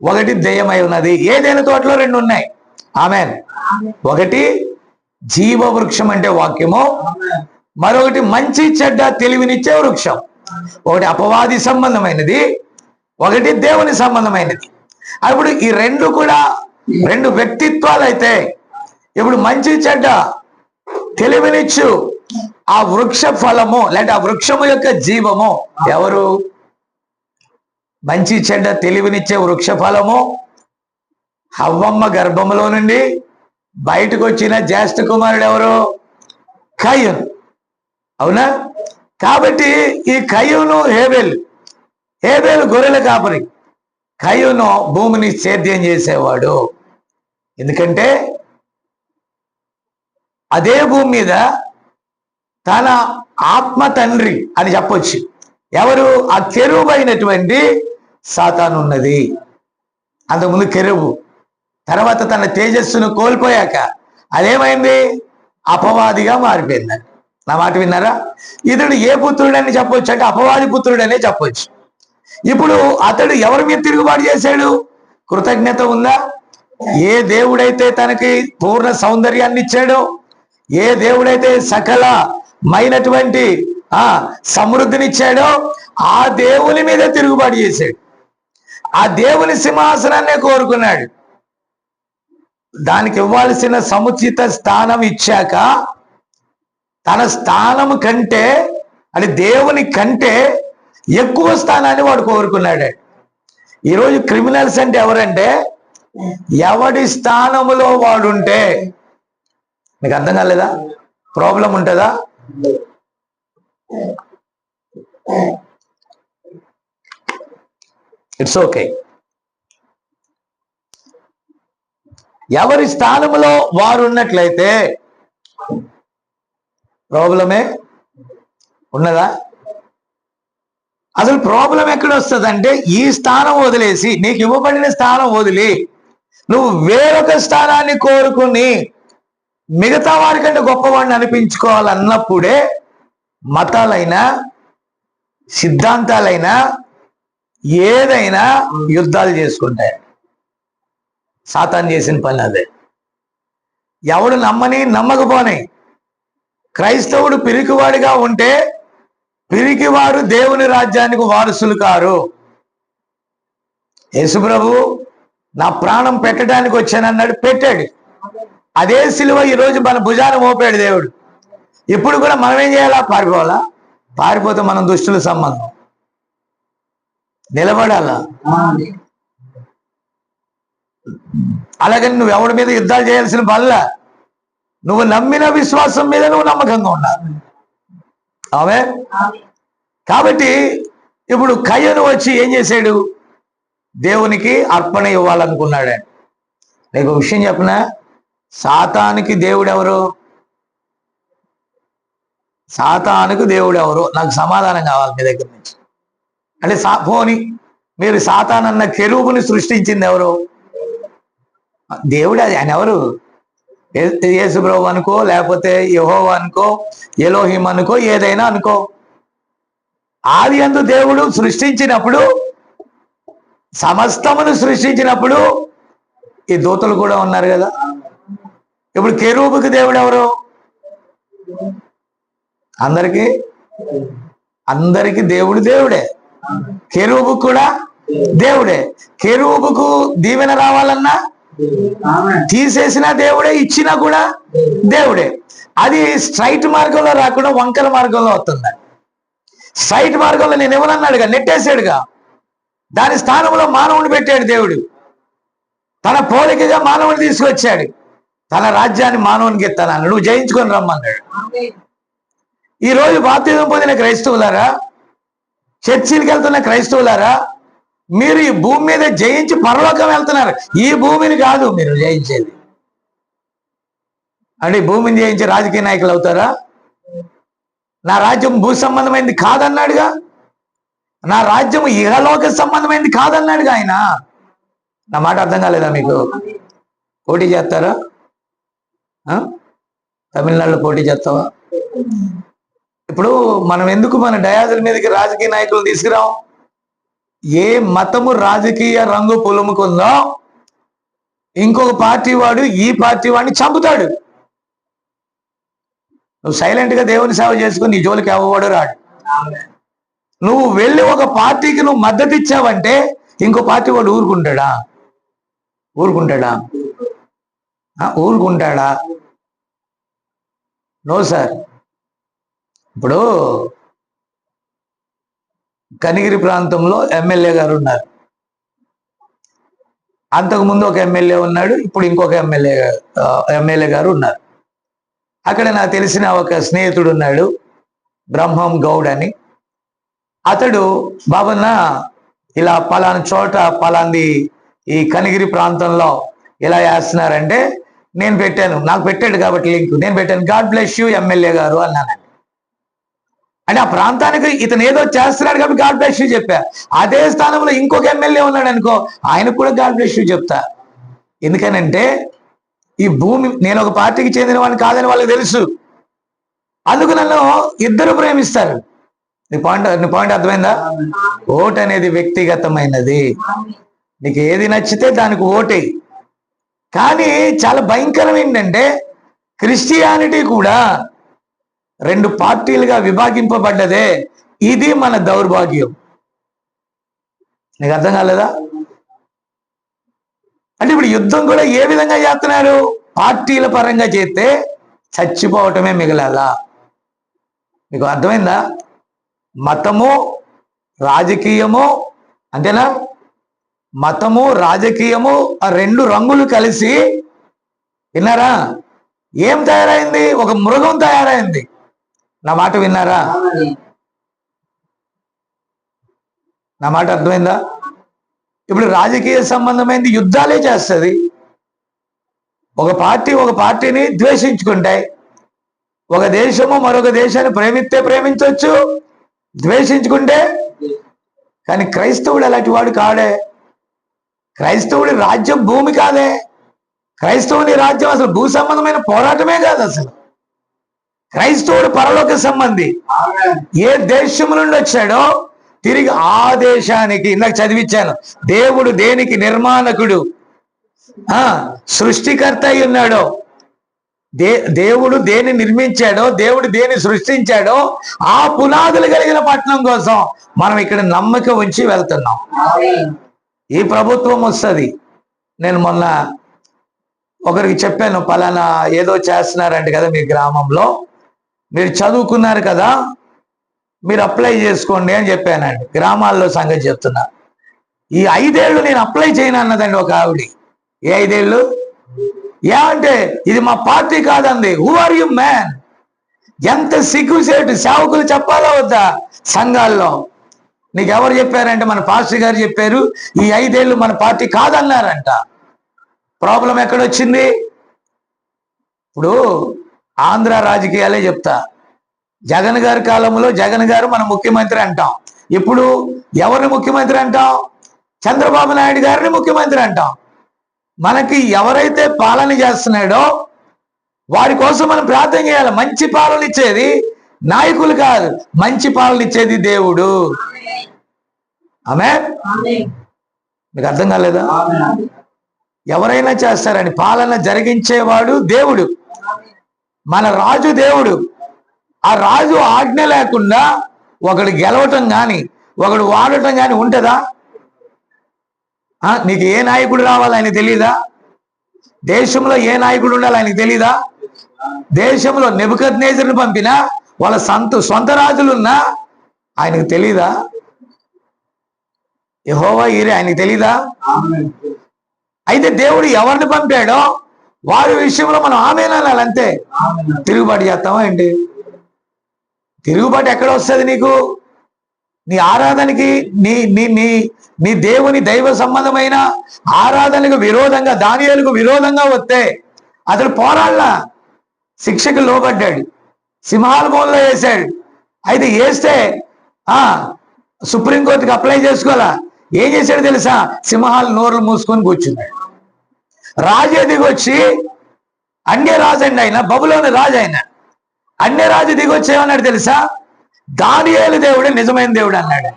B: ఒకటి దెయ్యమై ఉన్నది. ఏదైనా తోటలో రెండు ఉన్నాయి. ఆమేన్. ఒకటి జీవ వృక్షం అంటే వాక్యము, మరొకటి మంచి చెడ్డ తెలివినిచ్చే వృక్షం. ఒకటి అపవాది సంబంధమైనది, ఒకటి దేవుని సంబంధమైనది. అప్పుడు ఈ రెండు కూడా రెండు వ్యక్తిత్వాలు అయితే, ఇప్పుడు మంచి చెడ్డ తెలివినిచ్చు ఆ వృక్ష ఫలము, లేదంటే ఆ వృక్షము యొక్క జీవము ఎవరు? మంచి చెడ్డ తెలివినిచ్చే వృక్ష ఫలము హవ్వమ్మ గర్భములో నుండి బయటకు వచ్చిన జ్యేష్ఠ కుమారుడు ఎవరు? కయ్యూను. అవునా? కాబట్టి ఈ కయ్యూను హేబేలు గొర్రెల కాపరి, కయ్యూను భూమిని సేద్యం చేసేవాడు. ఎందుకంటే అదే భూమి మీద తన ఆత్మ తండ్రి అని చెప్పొచ్చు. ఎవరు? ఆ కెరూబు అయినటువంటి సాతాను ఉన్నది. అంతకుముందు కెరూబు, తర్వాత తన తేజస్సును కోల్పోయాక అదేమైంది? అపవాదిగా మారిపోయింది. నా మాట విన్నారా? ఇతడు ఏ పుత్రుడని చెప్పొచ్చు అంటే అపవాది పుత్రుడనే చెప్పొచ్చు. ఇప్పుడు అతడు ఎవరి మీద తిరుగుబాటు చేశాడు? కృతజ్ఞత ఉందా? ఏ దేవుడైతే తనకి పూర్ణ సౌందర్యాన్ని ఇచ్చాడో, ఏ దేవుడైతే సకలమైనటువంటి సమృద్ధినిచ్చాడో ఆ దేవుని మీద తిరుగుబాటు చేశాడు. ఆ దేవుని సింహాసనాన్నే కోరుకున్నాడు. దానికి ఇవ్వాల్సిన సముచిత స్థానం ఇచ్చాక తన స్థానం కంటే, అంటే దేవుని కంటే ఎక్కువ స్థానాన్ని వాడు కోరుకున్నాడు. ఈరోజు క్రిమినల్స్ అంటే ఎవరంటే, ఎవడి స్థానములో వాడుంటే, మీకు అర్థం కాలేదా? ప్రాబ్లం ఉంటుందా? It's okay. ఎవరి స్థానంలో వారు ఉన్నట్లయితే ప్రాబ్లమే ఉన్నదా? అసలు ప్రాబ్లం ఎక్కడ వస్తుంది అంటే, ఈ స్థానం వదిలేసి, నీకు ఇవ్వబడిన స్థానం వదిలి నువ్వు వేరొక స్థానాన్ని కోరుకుని మిగతా వారికంటే గొప్పవాడిని అనిపించుకోవాలన్నప్పుడే మతాలైనా సిద్ధాంతాలైనా ఏదైనా యుద్ధాలు చేసుకుంటాయి. సాతాను చేసిన పని అదే. ఎవడు నమ్మని నమ్మకపోని, క్రైస్తవుడు పిరికివాడిగా ఉంటే పిరికివారు దేవుని రాజ్యానికి వారసులు కారు. యేసు ప్రభు నా ప్రాణం పెట్టడానికి వచ్చానన్నాడు, పెట్టాడు. అదే సిలువ ఈరోజు మన భుజాన మోపాడు దేవుడు. ఇప్పుడు కూడా మనం ఏం చేయాలా? పారిపోవాలా? పారిపోతే మనం దుష్టుల సంబంధం. నిలబడాలా? అలాగని నువ్వు ఎవడి మీద యుద్ధాలు చేయాల్సిన పనిలా. నువ్వు నమ్మిన విశ్వాసం మీద నువ్వు నమ్మకంగా ఉండాలి. ఆమె కాబట్టి ఇప్పుడు కయ్యను వచ్చి ఏం చేశాడు? దేవునికి అర్పణ ఇవ్వాలనుకున్నాడు. నీకు ఒక విషయం చెప్పనా? సాతానికి దేవుడు ఎవరు? సాతానుకు దేవుడు ఎవరు? నాకు సమాధానం కావాలి మీ దగ్గర నుంచి. అంటే పోని మీరు సాతాన్ అన్న కెరూబుని సృష్టించింది ఎవరు? దేవుడు. అది ఆయన ఎవరు? యేసు ప్రభువు అనుకో, లేకపోతే యెహోవా అనుకో, ఎలోహిం అనుకో, ఏదైనా అనుకో. ఆది యందు దేవుడు సృష్టించినప్పుడు, సమస్తమును సృష్టించినప్పుడు ఈ దూతలు కూడా ఉన్నారు కదా. ఇప్పుడు కెరూబుకి దేవుడు ఎవరు? అందరికి దేవుడు దేవుడే. కెరూబు కూడా దేవుడే. కెరూబుకు దీవెన రావాలన్నా తీసేసిన దేవుడే, ఇచ్చినా కూడా దేవుడే. అది స్ట్రైట్ మార్గంలో రాకుండా వంకర మార్గంలో వస్తుంది. స్ట్రైట్ మార్గంలో నేను ఎవరన్నాడుగా, నెట్టేశాడుగా. దాని స్థానంలో మానవుని పెట్టాడు దేవుడు. తన పోలికగా మానవుని తీసుకొచ్చాడు. తన రాజ్యాన్ని మానవునికి ఎత్తానన్నాడు. నువ్వు జయించుకొని రమ్మన్నాడు. ఈ రోజు బాప్తిజం పొందిన క్రైస్తవులారా, చర్చిలకు వెళ్తున్న క్రైస్తవులారా, మీరు ఈ భూమి మీద జయించి పరలోకం వెళ్తున్నారు. ఈ భూమిని కాదు మీరు జయించేది. అంటే ఈ భూమిని జయించి రాజకీయ నాయకులు అవుతారా? నా రాజ్యం భూ సంబంధమైంది కాదన్నాడుగా. నా రాజ్యం ఇహలోక సంబంధమైంది కాదన్నాడుగా ఆయన. నా మాట అర్థం కాలేదా మీకు? పోటీ చేస్తారా? తమిళనాడులో పోటీ చేస్తావా? ఇప్పుడు మనం ఎందుకు మన డయాజుల మీదకి రాజకీయ నాయకులు తీసుకురాం? ఏ మతము రాజకీయ రంగు పొలుముకుందో ఇంకొక పార్టీ వాడు ఈ పార్టీ వాడిని చంపుతాడు. నువ్వు సైలెంట్ గా దేవుని సేవ చేసుకుని నీ జోలికి ఎవవాడు రాడు. నువ్వు వెళ్ళి ఒక పార్టీకి నువ్వు మద్దతు ఇచ్చావంటే ఇంకో పార్టీ వాడు ఊరుకుంటాడా? ఊరుకుంటాడా? No sir. ఇప్పుడు కనిగిరి ప్రాంతంలో ఎమ్మెల్యే గారు ఉన్నారు. అంతకుముందు ఒక ఎమ్మెల్యే ఉన్నాడు, ఇప్పుడు ఇంకొక ఎమ్మెల్యే గారు ఉన్నారు. అక్కడ నాకు తెలిసిన ఒక స్నేహితుడు ఉన్నాడు, బ్రహ్మం గౌడ్ అని. అతడు బాబన్న ఇలా పలానా చోట పలాంది ఈ కనిగిరి ప్రాంతంలో ఇలా వేస్తున్నారంటే నేను పెట్టాను, నాకు పెట్టాడు కాబట్టి లింక్ నేను పెట్టాను. గాడ్ బ్లెస్ యూ ఎమ్మెల్యే గారు అన్నానండి. అంటే ఆ ప్రాంతానికి ఇతను ఏదో చేస్తున్నాడు కాబట్టి గాడ్ బ్లెస్ యూ చెప్పా. అదే స్థానంలో ఇంకొక ఎమ్మెల్యే ఉన్నాడు అనుకో, ఆయనకు కూడా గాడ్ బ్లెస్ యూ చెప్తా. ఎందుకనంటే ఈ భూమి నేను ఒక పార్టీకి చెందిన వాడిని కాదని వాళ్ళకి తెలుసు. అందుకు నన్ను ఇద్దరు ప్రేమిస్తారు. నీ పాయింట్ అర్థమైందా? ఓటు అనేది వ్యక్తిగతమైనది. నీకు ఏది నచ్చితే దానికి ఓటేయి. కానీ చాలా భయంకరం ఏంటంటే క్రిస్టియానిటీ కూడా రెండు పార్టీలుగా విభాగింపబడ్డదే. ఇది మన దౌర్భాగ్యం. నీకు అర్థం కాలేదా? అంటే ఇప్పుడు యుద్ధం కూడా ఏ విధంగా చేస్తున్నారు? పార్టీల పరంగా చేస్తే చచ్చిపోవటమే మిగలాలా. మీకు అర్థమైందా? మతము రాజకీయము అంతేనా? మతము రాజకీయము ఆ రెండు రంగులు కలిసి విన్నారా ఏం తయారైంది? ఒక మృగం తయారైంది. నా మాట విన్నారా? నా మాట అర్థమైందా? ఇప్పుడు రాజకీయ సంబంధమైనది యుద్ధాలే చేస్తుంది. ఒక పార్టీని ద్వేషించుకుంటాయి. ఒక దేశము మరొక దేశాన్ని ప్రేమిస్తే ప్రేమించవచ్చు, ద్వేషించుకుంటే. కానీ క్రైస్తవుడు అలాంటి వాడు కాడే. క్రైస్తవుడి రాజ్యం భూమి కాదే. క్రైస్తవుని రాజ్యం అసలు భూ సంబంధమైన పోరాటమే కాదు. అసలు క్రైస్తవుడు పరలోక సంబంధి. ఏ దేశం నుండి వచ్చాడో తిరిగి ఆ దేశానికి, ఇందాక చదివించాను, దేవుడు దేనికి నిర్మాణకుడు, సృష్టికర్త అయి ఉన్నాడో, దేవుడు దేని నిర్మించాడో, దేవుడు దేని సృష్టించాడో ఆ పునాదులు కలిగిన పట్టణం కోసం మనం ఇక్కడ నమ్మకం ఉంచి వెళ్తున్నాం. ఈ ప్రభుత్వం వస్తుంది. నేను మొన్న ఒకరికి చెప్పాను, పలానా ఏదో చేస్తున్నారంట కదా మీ గ్రామంలో, మీరు చదువుకున్నారు కదా, మీరు అప్లై చేసుకోండి అని చెప్పానండి. గ్రామాల్లో సంగతి చెప్తున్నా. ఈ 5 ఏళ్ళు నేను అప్లై చేయను అన్నదండి ఒక ఆవిడ. ఏ 5 ఏళ్ళు? ఏమంటే ఇది మా పార్టీ కాదండి. Who are you man? ఎంత సిగ్గుసేటు! సేవకులు చెప్పాలా వద్దా సంఘాల్లో? నీకు ఎవరు చెప్పారంటే మన పాస్టర్ గారు చెప్పారు, ఈ 5 ఏళ్ళు మన పార్టీ కాదన్నారంట. ప్రాబ్లం ఎక్కడొచ్చింది? ఇప్పుడు ఆంధ్ర రాజకీయాలే చెప్తా. జగన్ గారి కాలంలో జగన్ గారు మన ముఖ్యమంత్రి అంటాం. ఇప్పుడు ఎవరిని ముఖ్యమంత్రి అంటాం? చంద్రబాబు నాయుడు గారిని ముఖ్యమంత్రి అంటాం. మనకి ఎవరైతే పాలన చేస్తున్నాడో వారి కోసం మనం ప్రార్థన చేయాలి. మంచి పాలన ఇచ్చేది నాయకులు కాదు, మంచి పాలన ఇచ్చేది దేవుడు. ఆమేన్. మీకు అర్థం కాలేదా? ఎవరైనా చేస్తారని పాలన జరిగించేవాడు దేవుడు. మన రాజు దేవుడు. ఆ రాజు ఆజ్ఞ లేకుండా ఒకడు గెలవటం కానీ ఒకడు వాడటం కానీ ఉంటుందా? నీకు ఏ నాయకుడు రావాలి ఆయనకు తెలీదా? దేశంలో ఏ నాయకుడు ఉండాలి ఆయనకు తెలీదా? దేశంలో నెబుకద్నెజరుని పంపినా వాళ్ళ సొంత రాజులున్నా ఆయనకు తెలీదా? యెహోవా ఈరే ఆయనకు తెలీదా? అయితే దేవుడు ఎవరిని పంపాడో వారి విషయంలో మనం ఆమేనాలి అంతే. తిరుగుబాటు చేస్తామా ఏంటి? తిరుగుబాటు ఎక్కడ వస్తుంది నీకు? నీ ఆరాధనకి, నీ నీ నీ నీ దేవుని దైవ సంబంధమైన ఆరాధనకు విరోధంగా, దానియేలుకు విరోధంగా వస్తే అతడు పోరాళ్ళ శిక్షకు లోబడ్డాడు, సింహాల బోన్లో వేశాడు. అయితే వేస్తే సుప్రీంకోర్టుకి అప్లై చేసుకోవాలా? ఏం చేశాడు తెలుసా? సింహాలు నోర్లు మూసుకొని కూర్చున్నాడు. రాజు దిగొచ్చి, అన్య రాజు అండి ఆయన, బబులోని రాజు ఆయన, అన్య రాజు దిగొచ్చి ఏమన్నాడు తెలుసా? దానియేలు దేవుడే నిజమైన దేవుడు అన్నాడు.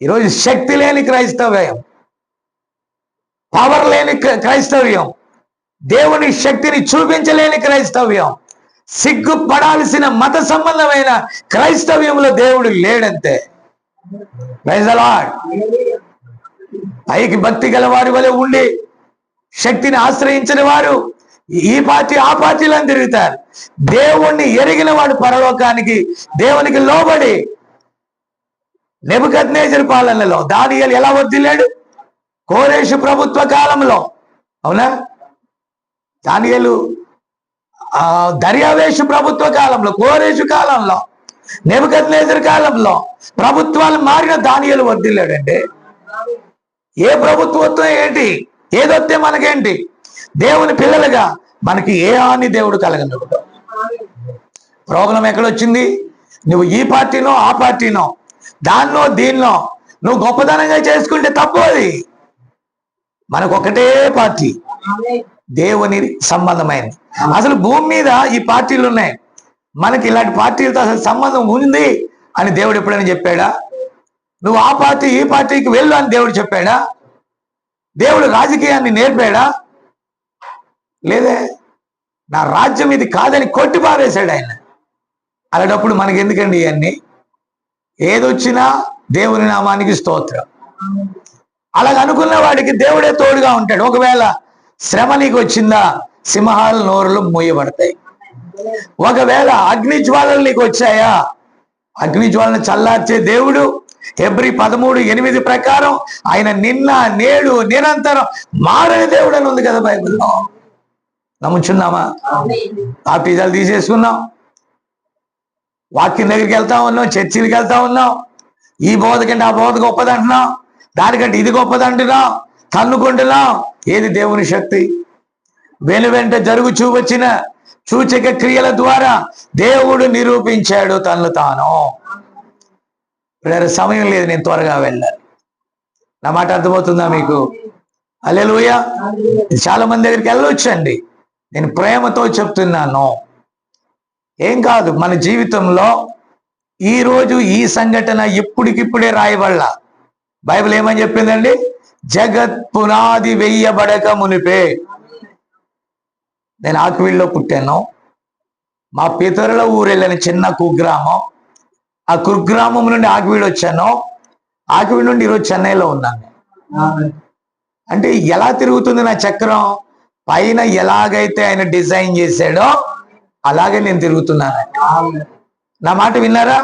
B: ఈరోజు శక్తి లేని క్రైస్తవ్యం, పవర్ లేని క్రైస్తవ్యం, దేవుని శక్తిని చూపించలేని క్రైస్తవ్యం, సిగ్గుపడాల్సిన మత సంబంధమైన క్రైస్తవ్యంలో దేవుడు లేడంతే. Praise the lord. పైకి భక్తి గల వారి వలె ఉండి శక్తిని ఆశ్రయించిన వారు ఈ పార్టీ ఆ పార్టీలను తిరుగుతారు. దేవుణ్ణి ఎరిగిన వాడు పరలోకానికి దేవునికి లోబడి, నెబుకద్నెజరు పాలనలో దానియేలు ఎలా వర్ధిల్లాడు? కోరేషు ప్రభుత్వ కాలంలో. అవునా? దానియేలు దర్యావేషు ప్రభుత్వ కాలంలో, కోరేషు కాలంలో, నెబుకద్నెజరు కాలంలో ప్రభుత్వాలు మారిన దానియేలు వర్ధిల్లాడంటే ఏ ప్రభుత్వత్వం ఏంటి? ఏదొస్తే మనకేంటి? దేవుని పిల్లలుగా మనకి ఏ హాని దేవుడు కలగనివ్వడు. ప్రాబ్లం ఎక్కడొచ్చింది? నువ్వు ఈ పార్టీనో ఆ పార్టీనో, దాన్నో దీన్నో నువ్వు గొప్పతనంగా చేసుకుంటే తప్పు. అది మనకు ఒకటే పార్టీ, దేవుని సంబంధమైనది. అసలు భూమి మీద ఈ పార్టీలు ఉన్నాయి. మనకి ఇలాంటి పార్టీలతో అసలు సంబంధం ఉంది అని దేవుడు ఎప్పుడైనా చెప్పాడా? నువ్వు ఆ పార్టీ ఈ పార్టీకి వెళ్ళు అని దేవుడు చెప్పాడా? దేవుడు రాజకీయాన్ని నేర్పాడా? లేదే. నా రాజ్యం ఇది కాదని కొట్టి పారేశాడు ఆయన. అలాంటప్పుడు మనకి ఎందుకండి ఇవన్నీ? ఏదొచ్చినా దేవుని నామానికి స్తోత్రం. అలాగ అనుకున్న వాడికి దేవుడే తోడుగా ఉంటాడు. ఒకవేళ శ్రమ నీకు వచ్చిందా, సింహాల నోరులు మూయబడతాయి. ఒకవేళ అగ్ని జ్వాలలు నీకు వచ్చాయా, అగ్ని జ్వాలను చల్లార్చే దేవుడు హెబ్రీ 13:8 ప్రకారం ఆయన నిన్న నేడు నిరంతరం మారని దేవుడు అని ఉంది కదా బైబిల్లో. నమ్ముచున్నామా? బాప్టిజాలు తీసేసుకున్నాం, వాక్యం దగ్గరికి వెళ్తా ఉన్నాం, చర్చిలకు వెళ్తా ఉన్నాం. ఈ బోధ కంటే ఆ బోధ గొప్పదంటున్నాం, దానికంటే ఇది గొప్పదంటున్నాం, తన్నుకుంటున్నాం. ఏది దేవుని శక్తి? వెనువెంట జరుగు చూవచ్చిన సూచక క్రియల ద్వారా దేవుడు నిరూపించాడు తనను తాను. సమయం లేదు, నేను త్వరగా వెళ్ళాలి. నా మాట అర్థమవుతుందా మీకు? హల్లెలూయా. చాలా మంది దగ్గరికి వెళ్ళొచ్చండి, నేను ప్రేమతో చెప్తున్నాను. ఏం కాదు, మన జీవితంలో ఈరోజు ఈ సంఘటన ఇప్పటికిప్పుడే రాయబడలా. బైబిల్ ఏమని చెప్పిందండి? జగత్ పునాది వెయ్యబడక మునిపే. నేను ఆకువీళ్ళలో పుట్టాను. మా పితరుల ఊరు వెళ్ళిన చిన్న కుగ్రామం, ఆ కుగ్రామం నుండి ఆకువీడు వచ్చాను. ఆకువీడు నుండి ఈరోజు చెన్నైలో ఉన్నాను. అంటే ఎలా తిరుగుతుంది నా చక్రం? పైన ఎలాగైతే ఆయన డిజైన్ చేశాడో అలాగే నేను తిరుగుతున్నాను. నా మాట విన్నారా?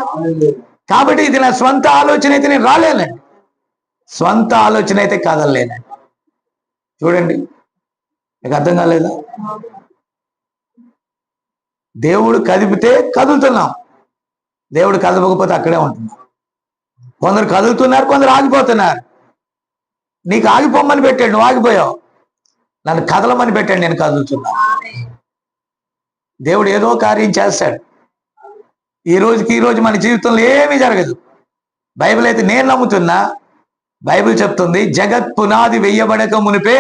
B: కాబట్టి ఇది నా స్వంత ఆలోచన అయితే నేను రాలేనండి, స్వంత ఆలోచన అయితే కదలలేనండి. చూడండి, మీకు అర్థం కాలేదా? దేవుడు కదిపితే కదులుతున్నాం, దేవుడు కదపకపోతే అక్కడే ఉంటున్నాం. కొందరు కదులుతున్నారు, కొందరు ఆగిపోతున్నారు. నీకు ఆగిపోమని పెట్టాడు, నువ్వు ఆగిపోయావు. నన్ను కదలమని పెట్టాడు, నేను కదులుతున్నా. దేవుడు ఏదో కార్యం చేస్తాడు. ఈ రోజు మన జీవితంలో ఏమీ జరగదు. బైబిల్ అయితే నేను నమ్ముతున్నా, బైబిల్ చెప్తుంది జగత్ పునాది వెయ్యబడక మునిపే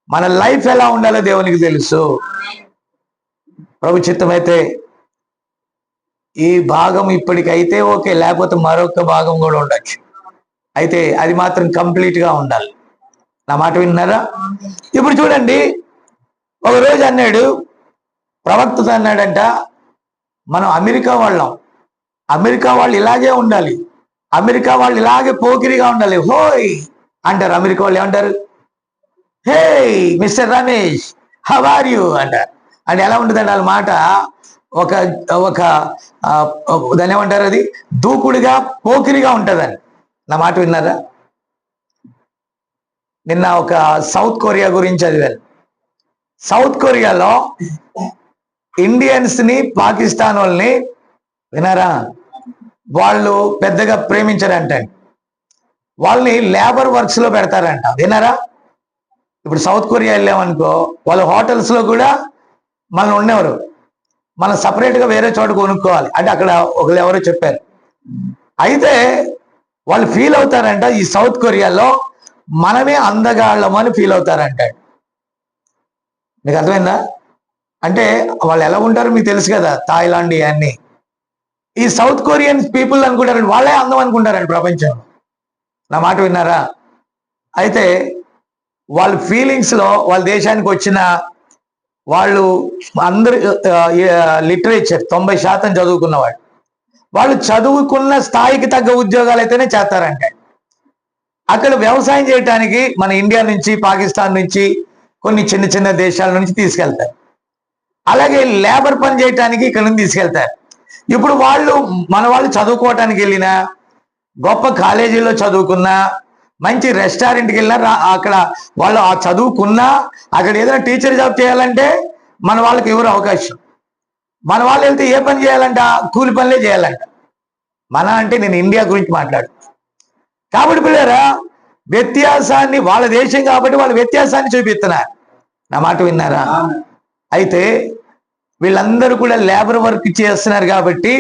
B: మన లైఫ్ ఎలా ఉండాలో దేవునికి తెలుసు. ప్రభు చిత్తమైతే ఈ భాగం ఇప్పటికైతే ఓకే, లేకపోతే మరొక భాగం కూడా ఉండొచ్చు. అయితే అది మాత్రం కంప్లీట్ గా ఉండాలి. నా మాట విన్నారా? ఇప్పుడు చూడండి, ఒక రోజు అన్నాడు, ప్రవక్త అన్నాడంట, మనం అమెరికా వాళ్ళం, అమెరికా వాళ్ళు ఇలాగే ఉండాలి, అమెరికా వాళ్ళు ఇలాగే పోకిరిగా ఉండాలి. హోయ్ అంటారు. అమెరికా వాళ్ళు ఏమంటారు? Hey mister Ramesh, how are you అంటారు. అంటే ఎలా ఉంటుందండి వాళ్ళ మాట? ఒక ఒక దాన్ని ఏమంటారు, అది దూకుడుగా పోకిరిగా ఉంటుందని. నా మాట విన్నారా? నిన్న ఒక సౌత్ కొరియా గురించి చదివాను. సౌత్ కొరియాలో ఇండియన్స్ ని, పాకిస్తాన్ వాళ్ళని వినారా, వాళ్ళు పెద్దగా ప్రేమించారంట. వాళ్ళని లేబర్ వర్క్స్ లో పెడతారంట. వినారా? ఇప్పుడు సౌత్ కొరియా వెళ్ళామనుకో, వాళ్ళ హోటల్స్ లో కూడా మనం ఉండేవారు, మనం సపరేట్ గా వేరే చోట కొనుక్కోవాలి. అంటే అక్కడ ఒకరు ఎవరో చెప్పారు. అయితే వాళ్ళు ఫీల్ అవుతారంట, ఈ సౌత్ కొరియాలో మనమే అందగాళ్ళము అని ఫీల్ అవుతారంట. మీకు అర్థమైందా? అంటే వాళ్ళు ఎలా ఉంటారో మీకు తెలుసు కదా, థాయిలాండ్ ఇవన్నీ. ఈ సౌత్ కొరియన్ పీపుల్ అనుకుంటారండి, వాళ్ళే అందం అనుకుంటారండి ప్రపంచం. నా మాట విన్నారా? అయితే వాళ్ళ ఫీలింగ్స్ లో, వాళ్ళ దేశానికి వచ్చిన వాళ్ళు అందరు లిటరేచర్ 90% చదువుకున్నవాడు, వాళ్ళు చదువుకున్న స్థాయికి తగ్గ ఉద్యోగాలు అయితేనే చేస్తారంటే. అక్కడ వ్యవసాయం చేయడానికి మన ఇండియా నుంచి, పాకిస్తాన్ నుంచి, కొన్ని చిన్న చిన్న దేశాల నుంచి తీసుకెళ్తారు. అలాగే లేబర్ పని చేయడానికి ఇక్కడ నుంచి తీసుకెళ్తారు. ఇప్పుడు మన వాళ్ళు చదువుకోవటానికి వెళ్ళినా, గొప్ప కాలేజీలో చదువుకున్నా, మంచి రెస్టారెంట్కి వెళ్ళినా, అక్కడ వాళ్ళు ఆ చదువుకున్నా అక్కడ ఏదైనా టీచర్ జాబ్ చేయాలంటే మన వాళ్ళకి ఎవరు అవకాశం. మన వాళ్ళు వెళ్తే ఏ పని చేయాలంట? కూలి పనులే చేయాలంట. మన అంటే నేను ఇండియా గురించి మాట్లాడు. కాబట్టి పిల్లరా, వ్యత్యాసాన్ని, వాళ్ళ దేశం కాబట్టి వాళ్ళ వ్యత్యాసాన్ని చూపిస్తున్నారు. నా మాట విన్నారా? అయితే వీళ్ళందరూ కూడా లేబర్ వర్క్ చేస్తున్నారు కాబట్టి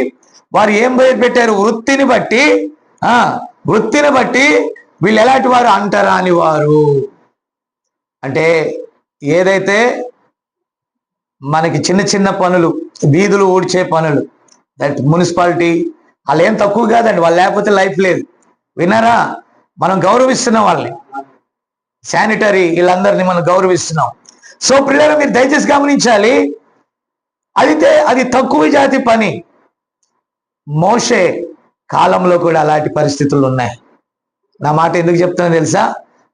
B: వారు ఏం భయపెట్టారు? వృత్తిని బట్టి వీళ్ళు ఎలాంటి వారు? అంటారా అని వారు. అంటే ఏదైతే మనకి చిన్న చిన్న పనులు, వీధులు ఊడ్చే పనులు, దట్ మున్సిపాలిటీ, వాళ్ళు ఏం తక్కువ కాదండి, వాళ్ళు లేకపోతే లైఫ్ లేదు. విన్నారా? మనం గౌరవిస్తున్నాం వాళ్ళని, శానిటరీ వీళ్ళందరినీ మనం గౌరవిస్తున్నాం. సో పిల్లలు మీరు దయచేసి గమనించాలి, అయితే అది తక్కువ జాతి పని. మోషే కాలంలో కూడా అలాంటి పరిస్థితులు ఉన్నాయి. నా మాట ఎందుకు చెప్తున్నా తెలుసా?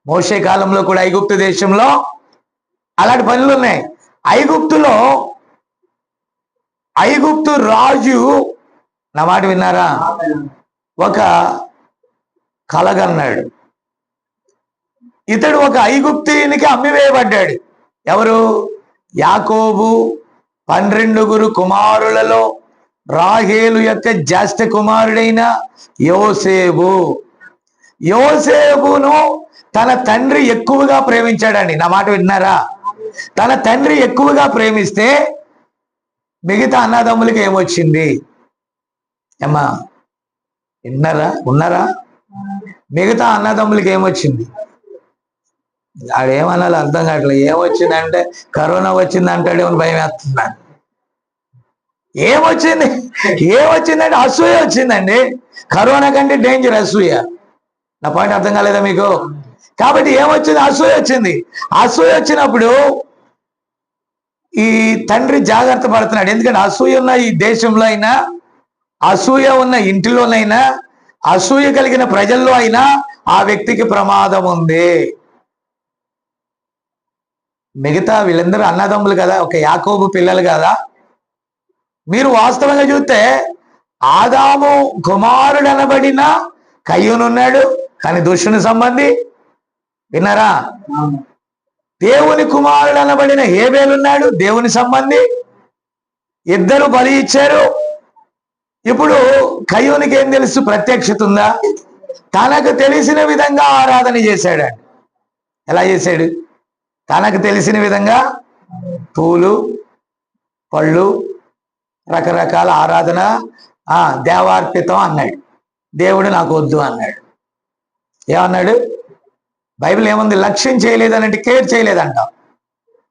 B: మోషే కాలంలో కూడా ఐగుప్తు దేశంలో అలాంటి పనులు ఉన్నాయి. ఐగుప్తు రాజు, నా మాట విన్నారా, ఒక కలగన్నాడు. ఇతడు ఒక ఐగుప్తీయునికి అమ్మివేయబడ్డాడు. ఎవరు? యాకోబు 12 కుమారులలో రాహేలు యొక్క జ్యేష్ఠ కుమారుడైన యోసేపును తన తండ్రి ఎక్కువగా ప్రేమించాడండి. నా మాట విన్నారా? తన తండ్రి ఎక్కువగా ప్రేమిస్తే మిగతా అన్నదమ్ములకి ఏమొచ్చింది? ఏమ్మా ఉన్నారా? మిగతా అన్నదమ్ములకి ఏమొచ్చింది? ఆడేమనాలి అర్థం కావట్లేదు. ఏమొచ్చిందంటే కరోనా వచ్చింది అంటాడేమో భయం వేస్తున్నాడు. ఏమొచ్చిందంటే అసూయ వచ్చిందండి. కరోనా కంటే డేంజర్ అసూయ. నా పాయింట్ అర్థం కాలేదా మీకు? కాబట్టి ఏమొచ్చింది? అసూయ వచ్చింది. అసూయ వచ్చినప్పుడు ఈ తండ్రి జాగ్రత్త పడుతున్నాడు. ఎందుకంటే అసూయ ఉన్న ఈ దేశంలో అయినా, అసూయ ఉన్న ఇంటిలోనైనా, అసూయ కలిగిన ప్రజల్లో అయినా ఆ వ్యక్తికి ప్రమాదం ఉంది. మిగతా వీళ్ళందరూ అన్నదమ్ములు కదా, ఒక యాకోబు పిల్లలు కదా. మీరు వాస్తవంగా చూస్తే ఆదాము కుమారుడు అనబడిన కయ్యూను ఉన్నాడు, కానీ దుష్టుని సంబంధి. విన్నారా? దేవుని కుమారుడు అనబడిన హేబేలు ఉన్నాడు, దేవుని సంబంధి. ఇద్దరు బలి ఇచ్చారు. ఇప్పుడు కయ్యూనికి ఏం తెలుసు? ప్రత్యక్షత ఉందా? తనకు తెలిసిన విధంగా ఆరాధన చేశాడు. ఎలా చేశాడు? తనకు తెలిసిన విధంగా పూలు పళ్ళు రకరకాల ఆరాధన, దేవార్పితం అన్నాడు. దేవుడు నాకు వద్దు అన్నాడు. ఏమన్నాడు? బైబిల్ ఏముంది? లక్ష్యం చేయలేదనంటే కేర్ చేయలేదంట.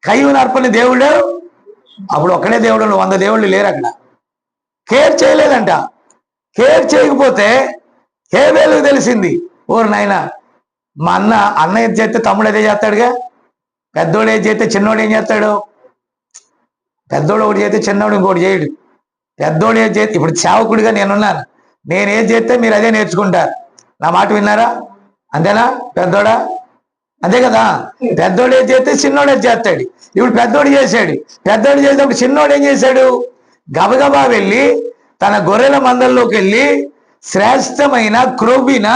B: కయ్యూని అర్పణ దేవుడు, అప్పుడు ఒక్కడే దేవుడు, 100 దేవుళ్ళు లేరు అక్కడ. కేర్ చేయలేదంట. కేర్ చేయకపోతే హేబేలుకు తెలిసింది, ఓరు నాయన మా అన్న ఏది చేస్తే తమ్ముడు అదే చేస్తాడుగా, పెద్దోడు ఏది చేస్తే చిన్నోడు ఏం చేస్తాడు? పెద్దోడు ఒకటి చేస్తే చిన్నోడు ఇంకోటి చేయడు. పెద్దోడు ఏది చేస్తే, ఇప్పుడు సేవకుడిగా నేనున్నాను, నేను ఏది చేస్తే మీరు అదే నేర్చుకుంటారు. నా మాట విన్నారా? అంతేనా? పెద్దోడా? అంతే కదా. పెద్దోడు ఏది చేస్తే చిన్నోడు ఏది చేస్తాడు. ఇప్పుడు పెద్దోడు చేశాడు. పెద్దోడు చేసేటప్పుడు చిన్నోడు ఏం చేశాడు? గబగబా వెళ్ళి తన గొర్రెల మందల్లోకి వెళ్ళి శ్రేష్టమైన క్రొవ్విన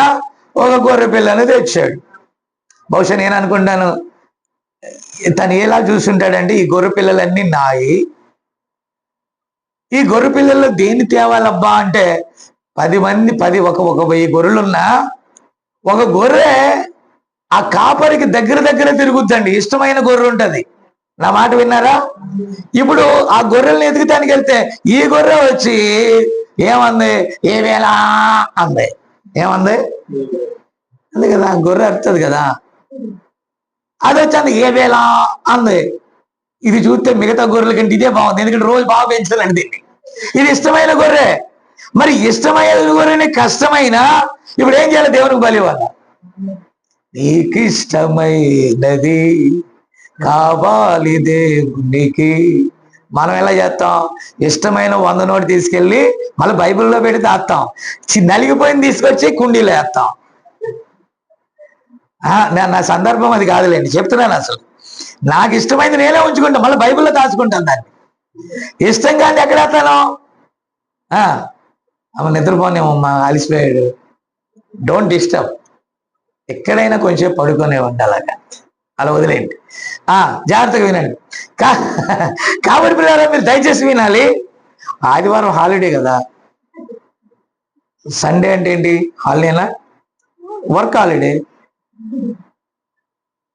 B: ఒక గొర్రె పిల్లను తెచ్చాడు. బహుశా నేను అనుకుంటాను తను ఎలా చూసుంటాడంటే, ఈ గొర్రె పిల్లలన్నీ నాయి, ఈ గొర్రె పిల్లల్లో దేన్ని తేవాలబ్బా అంటే 10 మంది 1000 గొర్రెలున్నా ఒక గొర్రె ఆ కాపరికి దగ్గర తిరుగుద్దండి. ఇష్టమైన గొర్రె ఉంటది. నా మాట విన్నారా? ఇప్పుడు ఆ గొర్రెల్ని ఎదుగుతానికి వెళ్తే ఈ గొర్రె వచ్చి ఏమంది? ఏవేళ అంది. ఏమంది? అంది కదా, గొర్రె అరుతుంది కదా. అది వచ్చి ఏవేళ అంది. ఇది చూస్తే మిగతా గొర్రెల కంటే ఇదే బాగుంది, ఎందుకంటే రోజు బాగా పెంచాలండి దీన్ని. ఇది ఇష్టమైన గొర్రె. మరి ఇష్టమైన గొర్రెని కష్టమైన ఇప్పుడు ఏం చేయాలి? దేవునికి బలి ఇవ్వాలి. నీకు ఇష్టమైనది కావాలి దేవునికి. మనం ఎలా చేస్తాం? ఇష్టమైన 100 నోటు తీసుకెళ్ళి మళ్ళీ బైబిల్లో పెట్టి దాస్తాం. నలిగిపోయింది తీసుకొచ్చి కుండీలో వేస్తాం. నా సందర్భం అది కాదులేండి, చెప్తున్నాను. అసలు నాకు ఇష్టమైంది నేనే ఉంచుకుంటాను, మళ్ళీ బైబిల్లో దాచుకుంటాను దాన్ని. ఇష్టం కానీ ఎక్కడ వేస్తాను? అమ్మ నిద్రపోనేమమ్మా, అలిసిపోయాడు, డోంట్ డిస్టర్బ్. ఎక్కడైనా కొంచెం పడుకునే ఉండాలగా, అలా వదిలేయండి. జాగ్రత్తగా వినండి. కాబట్టి పిల్లలు మీరు దయచేసి వినాలి. ఆదివారం హాలిడే కదా, సండే అంటే ఏంటి? హాలిడేనా? Work holiday.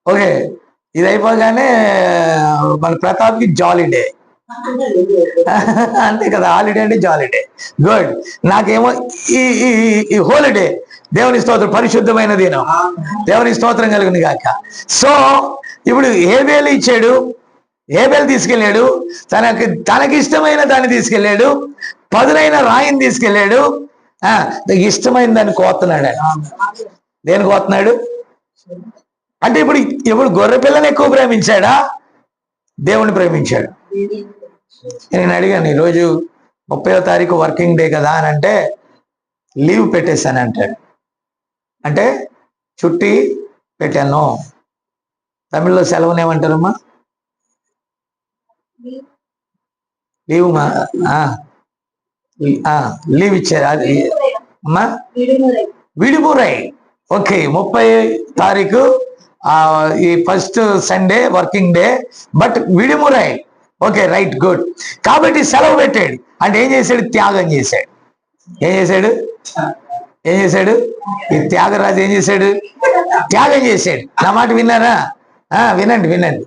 B: ఓకే, ఇది అయిపోగానే మన ప్రతాప్కి జాలిడే. అంతే కదా, హాలిడే అంటే జాలిడే. గుడ్. నాకేమో ఈ హోలిడే. దేవుని స్తోత్రం, పరిశుద్ధమైన దినం, దేవుని స్తోత్రం కలుగును గాక. సో ఇప్పుడు హేబేలు ఇచ్చాడు, హేబేలు తీసుకెళ్ళాడు, తనకి ఇష్టమైన దాన్ని తీసుకెళ్ళాడు, పదునైన రాయిని తీసుకెళ్ళాడు. ఇష్టమైన దాన్ని కోస్తున్నాడు. దేని కోస్తున్నాడు అంటే ఇప్పుడు గొర్రె పిల్లని ఎక్కువ ప్రేమించాడా, దేవుని ప్రేమించాడు? నేను అడిగాను, ఈరోజు 30వ తారీఖు వర్కింగ్ డే కదా అని అంటే లీవ్ పెట్టేశాను అంటాడు. అంటే చుట్టి పెట్టాను. తమిళ్లో సెలవుని ఏమంటారమ్మా? లీవ్. లీవ్ ఇచ్చారు అమ్మా, విడుమురై. ఓకే, 30వ తారీఖు ఈ first Sunday working day, but విడుమురై. Okay, right, good. కాబట్టి సెలవు పెట్టాడు. అంటే ఏం చేశాడు? త్యాగం చేశాడు. ఏం చేశాడు? ఈ త్యాగరాజు ఏం చేశాడు? త్యాగం చేశాడు. నా మాట విన్నారా? వినండి.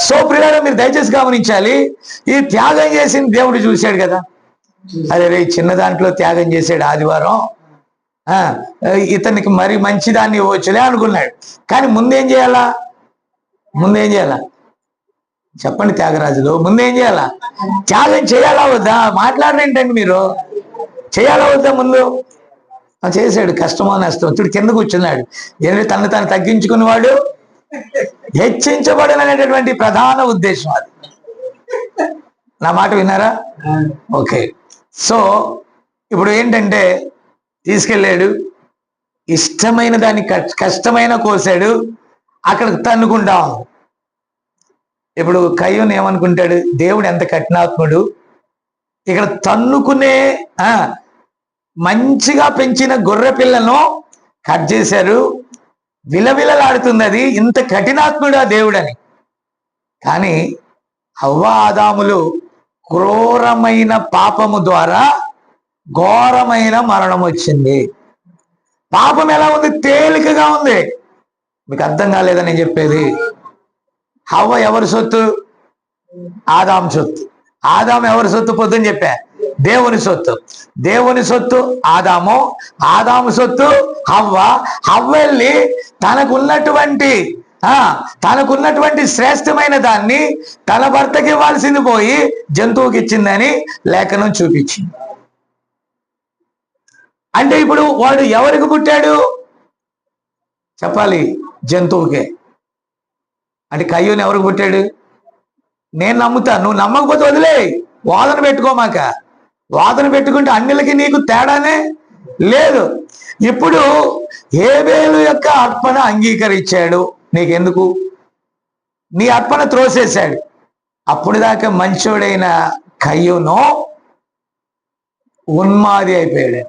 B: సో ప్రియులారా, మీరు దయచేసి గమనించాలి. ఈ త్యాగం చేసిన దేవుడు చూశాడు కదా. అదే రే, చిన్న దాంట్లో త్యాగం చేశాడు ఆదివారం, ఇతనికి మరి మంచిదాన్ని ఇవ్వచ్చులే అనుకున్నాడు. కానీ ముందేం చేయాలా? చెప్పండి త్యాగరాజులు, ముందేం చేయాలా? త్యాగం చేయాలా వద్దా? మాట్లాడరేంటండి మీరు? చేయాలా వద్దా? ముందు చేశాడు. కష్టమో నష్టం, చూడు కింద కూర్చున్నాడు. ఎందుకంటే తను తగ్గించుకునేవాడు హెచ్చించబడననేటటువంటి ప్రధాన ఉద్దేశం అది. నా మాట విన్నారా? ఓకే. సో ఇప్పుడు ఏంటంటే తీసుకెళ్ళాడు, ఇష్టమైన దాన్ని కష్టమైన కోసాడు, అక్కడ తన్నుకుంటాం. ఇప్పుడు కయ్యూను ఏమనుకుంటాడు, దేవుడు ఎంత కఠినాత్ముడు, ఇక్కడ తన్నుకునే మంచిగా పెంచిన గొర్రె పిల్లను కట్ చేశారు, విలవిలలాడుతుంది అది, ఇంత కఠినాత్ముడు ఆ దేవుడని. కానీ హవ్వ ఆదాములు క్రూరమైన పాపము ద్వారా ఘోరమైన మరణం వచ్చింది. పాపం ఎలా ఉంది? తేలికగా ఉంది. మీకు అర్థం కాలేదని నేను చెప్పేది. హవ్వ ఎవరి సొత్తు? ఆదాము సొత్తు. ఆదాము ఎవరి సొత్తు? పొద్దుని చెప్పా, దేవుని సొత్తు. దేవుని సొత్తు ఆదాము, ఆదాము సొత్తు హవ్వ. హవ్వ వెళ్ళి తనకున్నటువంటి శ్రేష్టమైన దాన్ని తన భర్తకి ఇవ్వాల్సింది పోయి జంతువుకి ఇచ్చిందని లేఖనం చూపించింది. అంటే ఇప్పుడు వాడు ఎవరికి పుట్టాడు చెప్పాలి? జంతువుకే. అంటే కయ్యూను ఎవరికి పుట్టాడు? నేను నమ్ముతా, నువ్వు నమ్మకపోతే వదిలే, వాదన పెట్టుకోమాక. వాదన పెట్టుకుంటే అన్నిలకి నీకు తేడానే లేదు. ఇప్పుడు హేబేలు యొక్క అర్పణ అంగీకరించాడు, నీకెందుకు? నీ అర్పణ త్రోసేశాడు. అప్పుడు దాకా మంచోడైన కయ్యూను ఉన్మాది అయిపోయాడు.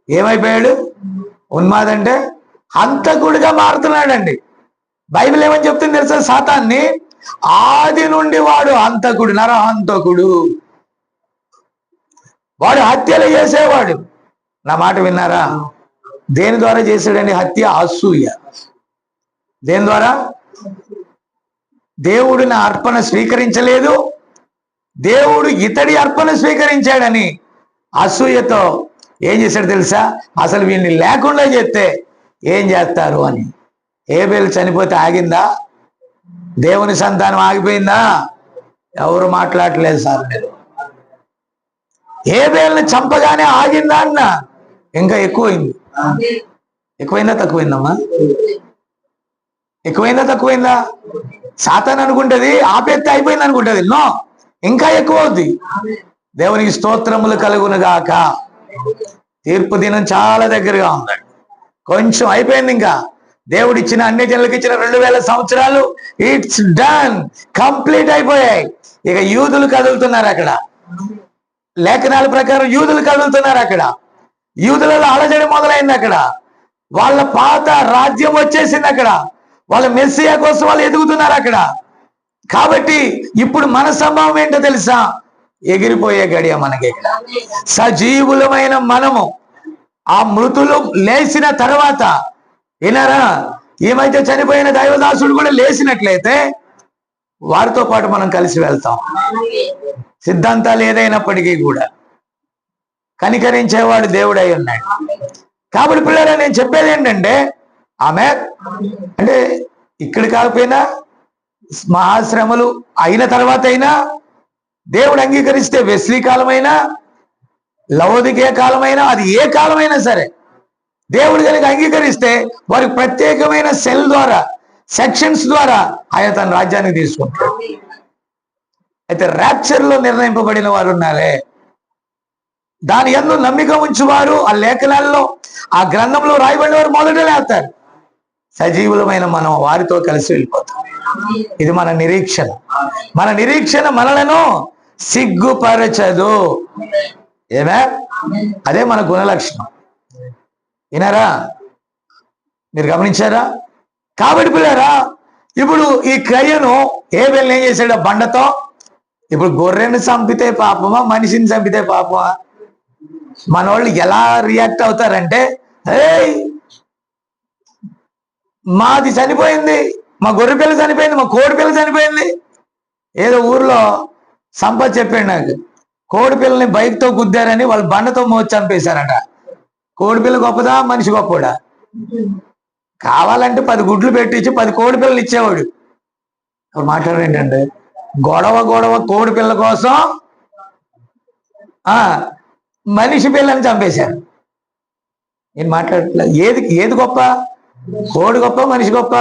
B: ఏమైపోయాడు? ఉన్మాది అంటే హంతకుడిగా మారుతున్నాడండి. బైబిల్ ఏమని చెప్తుంది తెలుసా? సాతాన్ని ఆది నుండి వాడు హంతకుడు, నరహంతకుడు, వాడు హత్యలు చేసేవాడు. నా మాట విన్నారా? దేని ద్వారా చేశాడండి హత్య? అసూయ. దేని ద్వారా? దేవుడు నా అర్పణ స్వీకరించలేదు, దేవుడు ఇతడి అర్పణ స్వీకరించాడని అసూయతో ఏం చేశాడు తెలుసా? అసలు వీడిని లేకుండా చేస్తే ఏం చేస్తారు అని. హేబేలు చనిపోతే ఆగిందా? దేవుని సంతానం ఆగిపోయిందా? ఎవరు మాట్లాడలేదు సార్ మీరు. హేబేలుని చంపగానే ఆగిందా అన్న? ఇంకా ఎక్కువైంది. ఎక్కువైందా తక్కువైందమ్మా? ఎక్కువైందా తక్కువైందా? సాతాన్ అనుకుంటది ఆపేస్తే అయిపోయింది అనుకుంటది. నో, ఇంకా ఎక్కువ అవుద్ది. దేవునికి స్తోత్రములు కలుగునుగాక. తీర్పు దినం చాలా దగ్గరగా ఉంది. కొంచెం అయిపోయింది. ఇంకా దేవుడు ఇచ్చిన అన్ని జనులకు ఇచ్చిన 2000 సంవత్సరాలు ఇట్స్ డన్, కంప్లీట్ అయిపోయాయి. ఇక యూదులు కదులుతున్నారు అక్కడ. లేఖనాల ప్రకారం యూదులు కదులుతున్నారు అక్కడ. యూదులలో అలజడి మొదలైంది అక్కడ. వాళ్ళ పాత రాజ్యం వచ్చేసింది అక్కడ. వాళ్ళ మెస్సియా కోసం వాళ్ళు ఎదుగుతున్నారు అక్కడ. కాబట్టి ఇప్పుడు మన సంభవం ఏంటో తెలుసా? ఎగిరిపోయే గడియ మనకి. సజీవులమైన మనము ఆ మృతులు లేచిన తర్వాత, విన్నారా, ఈ మధ్య చనిపోయిన దైవదాసుడు కూడా లేచినట్లయితే వారితో పాటు మనం కలిసి వెళ్తాం. సిద్ధాంతాలు ఏదైనప్పటికీ కూడా కనికరించేవాడు దేవుడై ఉన్నాడు. కాబట్టి పిల్లలు, నేను చెప్పేది ఏంటంటే, ఆమె అంటే ఇక్కడ కాకపోయినా మహాశ్రమలు అయిన తర్వాత అయినా దేవుడు అంగీకరిస్తే వెస్లీ కాలమైనా లవోదికే కాలమైనా, అది ఏ కాలమైనా సరే దేవుడు కనుక అంగీకరిస్తే వారికి ప్రత్యేకమైన సెల్ ద్వారా, సెక్షన్స్ ద్వారా ఆయన తన రాజ్యానికి తీసుకుంటాడు. అయితే ర్యాప్చర్ లో నిర్ణయింపబడిన వారు ఉన్నారే, దాని యందు నమ్మిక ఉంచువారు ఆ లేఖనాల్లో, ఆ గ్రంథంలో రాయబడిన వారు మొదట లేస్తారు. సజీవులమైన మనం వారితో కలిసి వెళ్ళిపోతాం. ఇది మన నిరీక్షణ. మన నిరీక్షణ మనలను సిగ్గుపరచదు. ఏమే? అదే మన గుణలక్షణం. వినారా? మీరు గమనించారా? కాబట్టి పిల్లరా, ఇప్పుడు ఈ కయ్యను హేబేలుని ఏం చేశాడు? బండతో. ఇప్పుడు గొర్రెను చంపితే పాపమా, మనిషిని చంపితే పాపమా? మన వాళ్ళు ఎలా రియాక్ట్ అవుతారంటే, ఏయ్ మాది చనిపోయింది, మా గొర్రె పిల్ల చనిపోయింది, మా కోడి పిల్ల చనిపోయింది. ఏదో ఊర్లో సంపత్ చెప్పాడు నాకు, కోడి పిల్లని బైక్తో గుద్దారని వాళ్ళు బండతో మోచి చంపేశారట. కోడి పిల్ల గొప్పదా, మనిషి గొప్పడా? కావాలంటే 10 గుడ్లు పెట్టించి 10 కోడి పిల్లలు ఇచ్చేవాడు. ఇప్పుడు మాట్లాడరు ఏంటంటే, గొడవ కోడి పిల్ల కోసం మనిషి పిల్లని చంపేశారు. నేను మాట్లాడట్లేదు. ఏది గొప్ప? కోడి గొప్ప, మనిషి గొప్ప?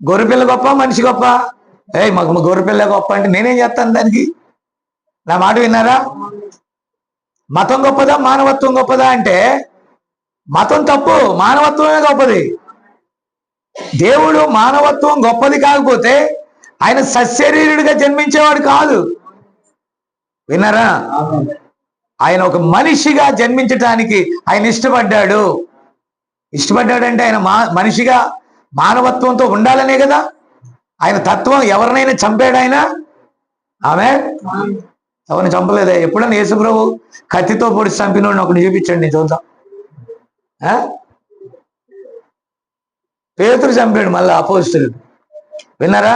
B: గొర్రెపిల్ల గొప్ప, మనిషి గొప్ప? మాకు గొర్రెపిల్ల గొప్ప అంటే నేనేం చేస్తాను దానికి? నా మాట విన్నారా? మతం గొప్పదా, మానవత్వం గొప్పదా అంటే మతం తప్పు, మానవత్వమే గొప్పది. దేవుడు మానవత్వం గొప్పది కాకపోతే ఆయన సశరీరుడిగా జన్మించేవాడు కాదు. విన్నారా? ఆయన ఒక మనిషిగా జన్మించటానికి ఆయన ఇష్టపడ్డాడు. ఇష్టపడ్డాడంటే ఆయన మనిషిగా మానవత్వంతో ఉండాలనే కదా. ఆయన తత్వం ఎవరినైనా చంపాడు ఆయన? ఆమె ఎవరిని చంపలేదా? ఎప్పుడన్నా యేసుప్రభు కత్తితో పొడిచి చంపినోడిని ఒకటి చూపించండి, నేను చూద్దాం. పేతురు చంపాడు మళ్ళీ అపోస్తలుడు. విన్నారా?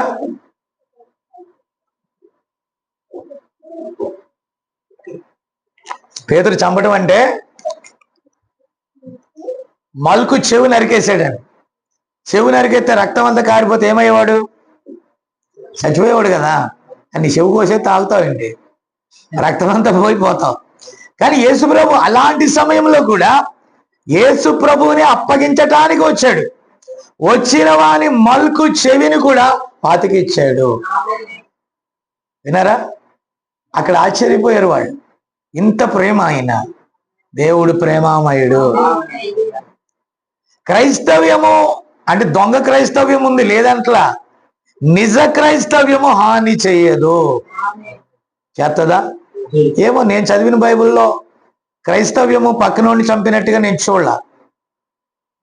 B: పేతురు చంపడం అంటే మల్కు చెవు నరికేసాడని. చెవు నరికేస్తే రక్తం అంతా కారిపోతే ఏమయ్యేవాడు? చచ్చిపోయేవాడు కదా. నీ చెవు కోసే తాగుతావేంటి? రక్తం అంతా పోయిపోతావు. కానీ యేసుప్రభు అలాంటి సమయంలో కూడా యేసుప్రభుని అప్పగించటానికి వచ్చాడు. వచ్చిన వాని మల్కు చెవిని కూడా పాతికిచ్చాడు. విన్నారా? అక్కడ ఆశ్చర్యపోయారు వాళ్ళు. ఇంత ప్రేమ ఆయన. దేవుడు ప్రేమామయుడు. క్రైస్తవ్యము అంటే దొంగ క్రైస్తవ్యం ఉంది లేదంట్లా. నిజ క్రైస్తవ్యము హాని చెయ్యదు. చేస్తుందా? ఏమో, నేను చదివిన బైబిల్లో క్రైస్తవ్యము పక్కనోడిని చంపినట్టుగా నేను చూడలా.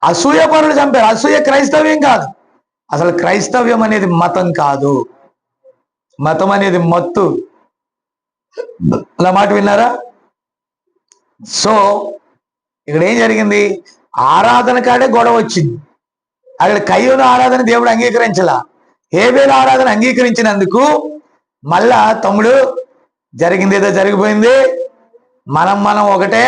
B: అసూయ పరులు చంపారు. అసూయ క్రైస్తవ్యం కాదు. అసలు క్రైస్తవ్యం అనేది మతం కాదు. మతం అనేది మత్తు. అలా మాట విన్నారా? సో ఇక్కడ ఏం జరిగింది? ఆరాధన కాడే గొడవ వచ్చింది. అక్కడ కయ్యూను ఆరాధన దేవుడు అంగీకరించలా. హేబేలు ఆరాధన అంగీకరించినందుకు మళ్ళా తమ్ముడు జరిగింది ఏదో జరిగిపోయింది, మనం ఒకటే,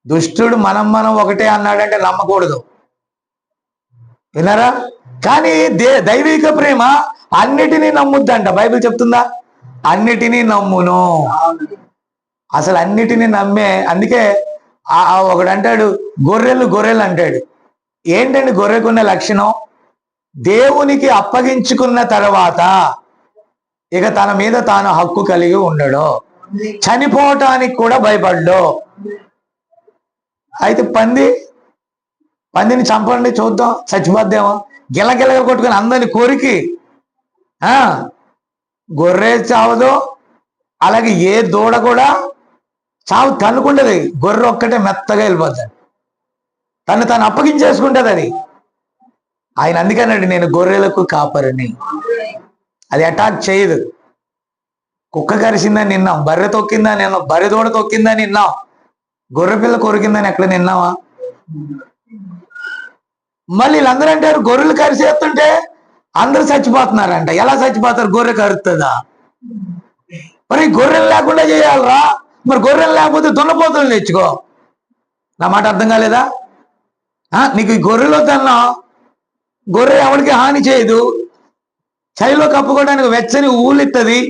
B: దుష్టుడు మనం ఒకటే అన్నాడంటే నమ్మకూడదు. విన్నారా? కానీ దైవిక ప్రేమ అన్నిటినీ నమ్ముద్దంట. బైబిల్ చెప్తుందా? అన్నిటినీ నమ్మును. అసలు అన్నిటినీ నమ్మే. అందుకే ఒకడు అంటాడు గొర్రెలు అంటాడు. ఏంటండి గొర్రెకున్న లక్షణం? దేవునికి అప్పగించుకున్న తర్వాత ఇక తన మీద తాను హక్కు కలిగి ఉండడు. చనిపోవటానికి కూడా భయపడ్డు. అయితే పందిని చంపండి చూద్దాం, చచ్చిపోద్దేమో. గిలగిల కొట్టుకుని అందరిని కోరికి గొర్రె చావదు. అలాగే ఏ దూడ కూడా చావు తన్నుకుంటది. గొర్రె ఒక్కటే మెత్తగా వెళ్ళిపోతాడు. తను అప్పగించేసుకుంటది అది. ఆయన అందుకన్నాడు నేను గొర్రెలకు కాపరిని. అది అటాక్ చేయదు. కుక్క కరిసిందని నిన్నాం, బర్రె తొక్కిందని నిన్నాం, బర్రె దూడ తొక్కిందని నిన్నాం, గొర్రె పిల్ల కొరికిందని ఎక్కడ నిన్నావా? మళ్ళీ వీళ్ళందరూ అంటారు గొర్రెలు కరిసేస్తుంటే అందరూ చచ్చిపోతున్నారంట. ఎలా చచ్చిపోతారు? గొర్రె కరుతుందా? మరి గొర్రెలు లేకుండా చేయాలరా. మరి గొర్రెలు లేకపోతే దున్నపోతులు తెచ్చుకో. నా మాట అర్థం కాలేదా? నీకు ఈ గొర్రెలు వద్దన్నా, గొర్రె ఎవరికి హాని చేయదు. చలిలో కప్పుకోవడానికి వెచ్చని ఊళ్ళు ఇస్తుంది.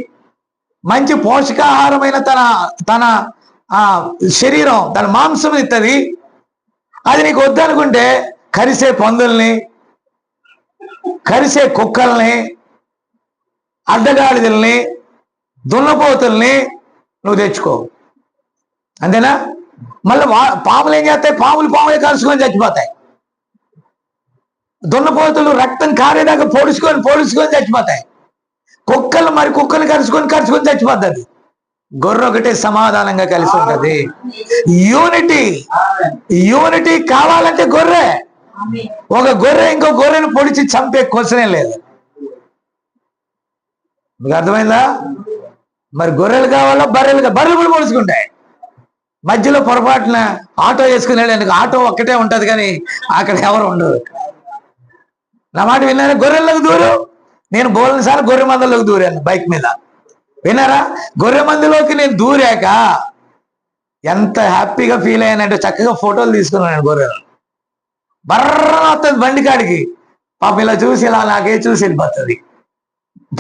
B: మంచి పోషకాహారమైన తన శరీరం, తన మాంసం ఇస్తుంది. అది నీకు వద్దనుకుంటే కరిసే పందుల్ని, కరిసే కుక్కల్ని, అడ్డగాడిదల్ని, దున్నపోతుల్ని నువ్వు తెచ్చుకో. అంతేనా? మళ్ళీ పాములు ఏం చేస్తాయి? పాములే కలుసుకొని చచ్చిపోతాయి. దున్నపోతులు రక్తం కారేదాకా పొడుచుకొని చచ్చిపోతాయి. కుక్కలు కరుచుకొని చచ్చిపోతుంది. గొర్రె ఒకటే సమాధానంగా కలిసి ఉంటుంది. యూనిటీ కావాలంటే ఒక గొర్రె ఇంకో గొర్రెను పొడిచి చంపే క్వశ్చనే లేదు. మీకు అర్థమైందా? మరి గొర్రెలు కావాలా? బర్రెలు కూడా పొడుచుకుంటాయి. మధ్యలో పొరపాటున ఆటో వేసుకుని వెళ్ళాను. ఆటో ఒక్కటే ఉంటది కానీ అక్కడ ఎవరు ఉండరు. నా మాట విన్నారా? గొర్రెలకు దూరు. నేను బోలనిసార్లు గొర్రె మందలోకి దూరాను బైక్ మీద. విన్నారా? గొర్రె మందలోకి నేను దూరాక ఎంత హ్యాపీగా ఫీల్ అయ్యానంటే చక్కగా ఫోటోలు తీసుకున్నాను. గొర్రెలు బర్ర వస్తుంది బండి కాడికి. పాపం ఇలా చూసి ఇలా నాకే చూసి వెళ్ళిపోతుంది.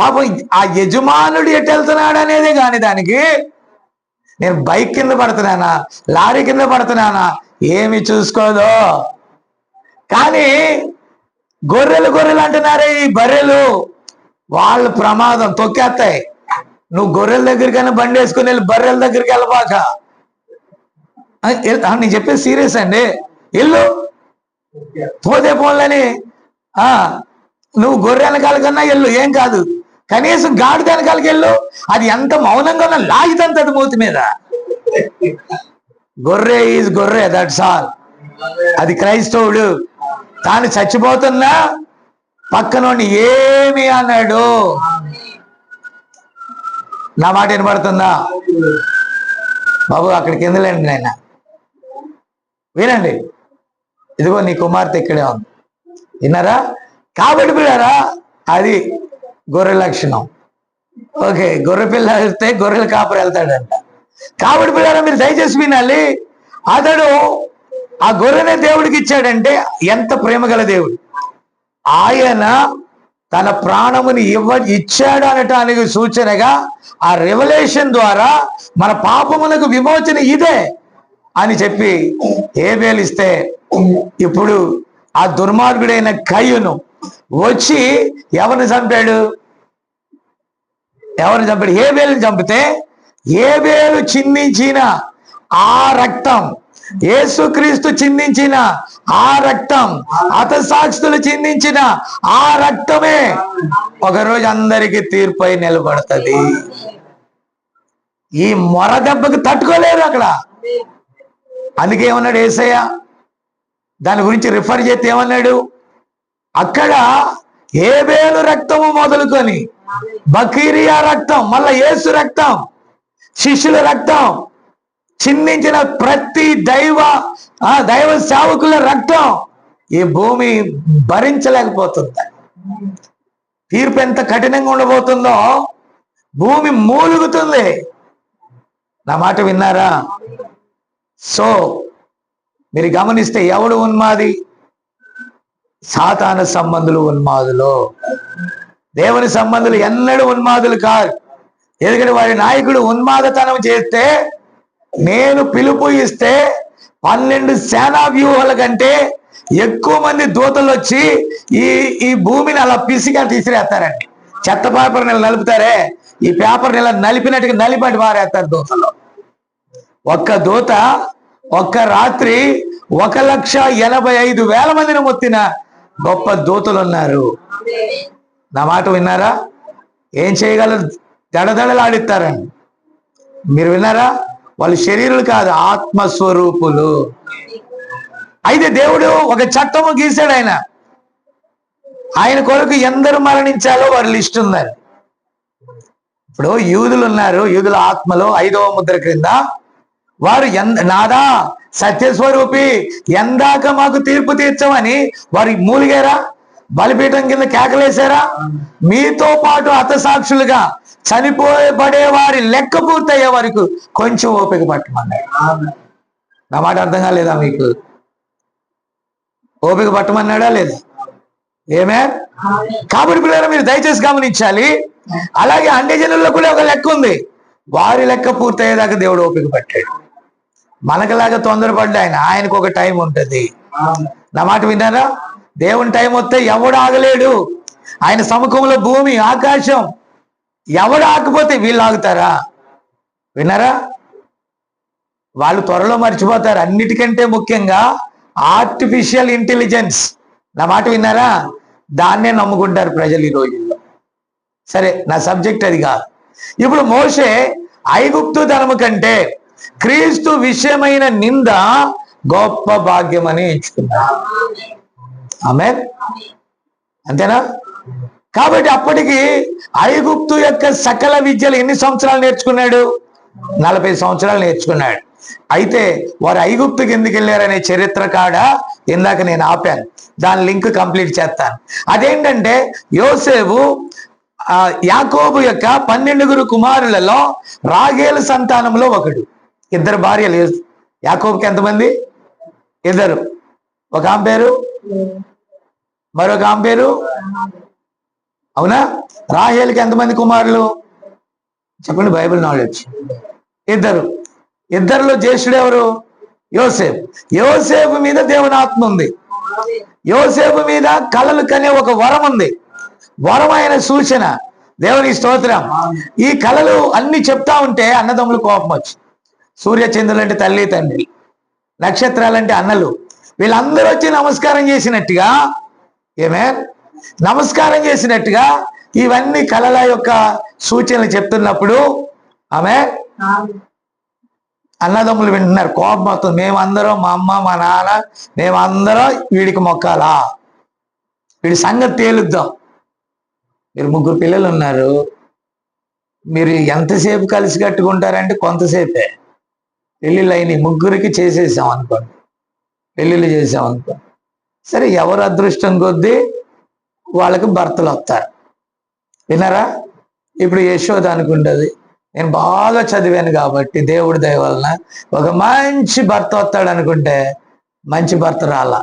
B: పాపం ఆ యజమానుడు ఎటు వెళ్తున్నాడు అనేదే కానీ దానికి నేను బైక్ కింద పడుతున్నానా, లారీ కింద పడుతున్నానా ఏమి చూసుకోదు. కానీ గొర్రెలు అంటున్నారే ఈ బర్రెలు, వాళ్ళు ప్రమాదం తొక్కేస్తాయి. నువ్వు గొర్రెల దగ్గరికైనా బండి వేసుకుని వెళ్ళి బర్రెల దగ్గరికి వెళ్ళబాక. నేను చెప్పేది సీరియస్ అండి. ఇల్లు పోతే పోన్లని నువ్వు గొర్రె వెనకాల కన్నా వెళ్ళు, ఏం కాదు. కనీసం గాడిద వెనకాలకి వెళ్ళు, అది ఎంత మౌనంగా ఉన్నా లాగితంతది మూతి మీద. గొర్రె ఈజ్ గొర్రె, దట్స్ ఆల్. అది క్రైస్తవుడు. తాను చచ్చిపోతున్నా పక్కనోని ఏమి అన్నాడు. నా మాట వినపడుతుందా బాబు? అక్కడికి ఎందులేండి నాయన, వినండి. ఇదిగో నీ కుమార్తె ఇక్కడే ఉంది, విన్నారా? కాబట్టి పిల్లారా, అది గొర్రె లక్షణం. ఓకే, గొర్రె పిల్ల వెళ్తే గొర్రెల కాపరి వెళ్తాడంట. కాబట్టి పిల్లారా, మీరు దయచేసి వినాలి. అతడు ఆ గొర్రెనే దేవుడికి ఇచ్చాడంటే ఎంత ప్రేమ గల దేవుడు. ఆయన తన ప్రాణముని ఇచ్చాడు అనటానికి సూచనగా ఆ రెవల్యూషన్ ద్వారా మన పాపములకు విమోచన ఇదే అని చెప్పి హేబేలు ఇస్తే, ఇప్పుడు ఆ దుర్మార్గుడైన కయ్యూను వచ్చి ఎవరిని చంపాడు? హేబేలుని చంపితే హేబేలు చిందించిన ఆ రక్తం, యేసుక్రీస్తు చిందించిన ఆ రక్తం, హతసాక్షులు చిందించిన ఆ రక్తమే ఒకరోజు అందరికీ తీర్పై నిలబడుతుంది. ఈ మొర దెబ్బకి తట్టుకోలేరు అక్కడ. అందుకే ఏమన్నాడు యేసయ్య? దాని గురించి రిఫర్ చేస్తే ఏమన్నాడు? అక్కడ హేబేలు రక్తము మొదలుకొని బకీరియా రక్తం, మళ్ళా యేసు రక్తం, శిష్యుల రక్తం, చిందించిన ప్రతి దైవ సేవకుల రక్తం ఈ భూమి భరించలేకపోతుంది. తీర్పు ఎంత కఠినంగా ఉండబోతుందో, భూమి మూలుగుతుంది. నా మాట విన్నారా? సో మీరు గమనిస్తే ఎవడు ఉన్మాది? సాతాను సంబంధులు ఉన్మాదులు. దేవుని సంబంధులు ఎన్నడూ ఉన్మాదులు కాదు. ఎందుకంటే వారి నాయకుడు ఉన్మాదతనం చేస్తే, నేను పిలుపు ఇస్తే 12 సేనా వ్యూహాల కంటే ఎక్కువ మంది దూతలు వచ్చి ఈ భూమిని అలా పిసిగా తీసిరేస్తారండి. చెత్త పేపర్ నెల నలుపుతారే, ఈ పేపర్ నెల నలిపినట్టుగా నలిపటి పారేస్తారు దూతలు. ఒక్క దూత ఒక్క రాత్రి 1,85,000 మందిని మొత్తిన గొప్ప దూతలు ఉన్నారు. నా మాట విన్నారా? ఏం చేయగలరు? దడదడలాడిస్తారండి. మీరు విన్నారా? వాళ్ళు శరీరులు కాదు, ఆత్మస్వరూపులు. అయితే దేవుడు ఒక చట్టము గీశాడు. ఆయన కొరకు ఎందరు మరణించాలో వారి లిస్ట్ ఉందని. ఇప్పుడు యూదులు ఉన్నారు, యూదుల ఆత్మలో 5వ ముద్ర క్రింద వారు నాదా సత్యస్వరూపి, ఎందాక మాకు తీర్పు తీర్చమని వారి మూలిగారా? బలిపీఠం కింద కేకలేశారా? మీతో పాటు హతసాక్షులుగా చనిపోబడే వారి లెక్క పూర్తయ్యే వరకు కొంచెం ఓపిక పట్టమన్నాడు. నా మాట అర్థం కాలేదా మీకు? ఓపిక పట్టమన్నాడా లేదా? ఏమే? కాబట్టి పిల్లలు మీరు దయచేసి గమనించాలి. అలాగే అన్ని జనుల్లో కూడా ఒక లెక్క ఉంది. వారి లెక్క పూర్తయ్యేదాకా దేవుడు ఓపిక పట్టాడు. మనకులాగా తొందరపడ్డా ఆయనకు ఒక టైం ఉంటుంది. నా మాట విన్నారా? దేవుని టైం వస్తే ఎవడు ఆగలేడు. ఆయన సముఖంలో భూమి ఆకాశం, ఎవడు ఆకపోతే వీళ్ళు ఆగుతారా? విన్నారా? వాళ్ళు త్వరలో మర్చిపోతారు. అన్నిటికంటే ముఖ్యంగా ఆర్టిఫిషియల్ ఇంటెలిజెన్స్. నా మాట విన్నారా? దాన్నే నమ్ముకుంటారు ప్రజలు ఈ రోజుల్లో. సరే, నా సబ్జెక్ట్ అది కాదు. ఇప్పుడు మోషే ఐగుప్తు ధనము కంటే క్రీస్తు విషయమైన నింద గొప్ప భాగ్యమని ఎంచుకున్నాడు. ఆమేన్. అంతేనా? కాబట్టి అప్పటికి ఐగుప్తు యొక్క సకల విద్యలు ఎన్ని సంవత్సరాలు నేర్చుకున్నాడు? 40 సంవత్సరాలు నేర్చుకున్నాడు. అయితే వారు ఐగుప్తుకి ఎందుకు వెళ్ళారనే చరిత్ర కాడ ఇందాక నేను ఆపాను. దాని లింక్ కంప్లీట్ చేస్తాను. అదేంటంటే యోసేపు యాకోబు యొక్క 12 కుమారులలో రాగేలు సంతానంలో ఒకడు. 2 భార్యలు. యాకోబుకి ఎంతమంది? 2. ఒక ఆమె పేరు, మరొక ఆమె పేరు. అవునా? రాహేలుకి ఎంతమంది కుమారులు చెప్పండి? Bible knowledge. 2. 2లో జ్యేష్ఠుడు ఎవరు? యోసేపు. యోసేపు మీద దేవుని ఆత్మ ఉంది. యోసేపు మీద కలలు కనే ఒక వరం ఉంది. వరం అయిన సూచన. దేవునికి స్తోత్రం. ఈ కళలు అన్ని చెప్తా ఉంటే అన్నదమ్ములు కోపం వచ్చి, సూర్యచంద్రులంటే తల్లి తండ్రి, నక్షత్రాలంటే అన్నలు, వీళ్ళందరూ వచ్చి నమస్కారం చేసినట్టుగా ఏమే నమస్కారం చేసినట్టుగా ఇవన్నీ కళల యొక్క సూచనలు చెప్తున్నప్పుడు ఆమె అన్నదమ్ములు వింటున్నారు. కోపం వస్తుంది. మేమందరం, మా అమ్మ మా నాన్న, మేమందరం వీడికి మొక్కాలా, వీడి సంగతి తేలుద్దాం. మీరు 3 పిల్లలు ఉన్నారు, మీరు ఎంతసేపు కలిసి కట్టుకుంటారంటే కొంతసేపే. పెళ్ళిళ్ళు అయినాయి, 3కి చేసేసాం అనుకోండి, పెళ్ళిళ్ళు చేసాం అనుకోండి. సరే, ఎవరు అదృష్టం కొద్దీ వాళ్ళకి భర్తలు వస్తారు. విన్నారా? ఇప్పుడు యశోద అనుకుంటుంది, నేను బాగా చదివాను కాబట్టి దేవుడి దయ వలన ఒక మంచి భర్త వస్తాడు అనుకుంటే మంచి భర్త రాలా.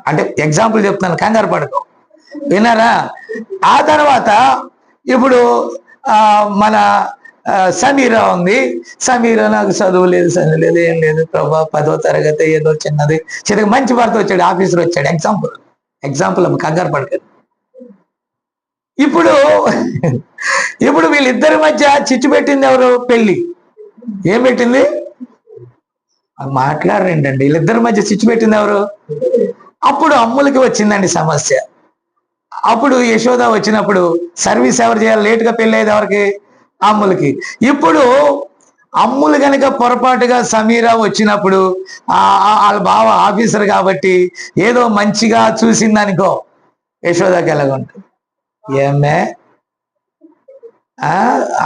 B: అంటే ఎగ్జాంపుల్ చెప్తున్నాను, కంగారు పడకు. విన్నారా? ఆ తర్వాత ఇప్పుడు మన సమీరా ఉంది. సమీరా నాకు చదువు లేదు, ఏం లేదు ప్రభా, 10వ తరగతి ఏదో చిన్నది మంచి భర్త వచ్చాడు, ఆఫీసర్ వచ్చాడు. ఎగ్జాంపుల్ కంగారు పడకదు. ఇప్పుడు వీళ్ళిద్దరి మధ్య చిచ్చు పెట్టింది ఎవరు? పెళ్లి. ఏం పెట్టింది? మాట్లాడరేంటండి? వీళ్ళిద్దరి మధ్య చిచ్చు పెట్టింది ఎవరు? అప్పుడు అమ్ములకి వచ్చిందండి సమస్య. అప్పుడు యశోద వచ్చినప్పుడు సర్వీస్ ఎవరు చేయాలి? లేటుగా పెళ్ళి అయ్యేది ఎవరికి? అమ్ములకి. ఇప్పుడు అమ్ములు కనుక పొరపాటుగా సమీరా వచ్చినప్పుడు వాళ్ళ బావ ఆఫీసర్ కాబట్టి ఏదో మంచిగా చూసిందనుకో, యశోదకి ఎలాగుంటుంది? ఏమే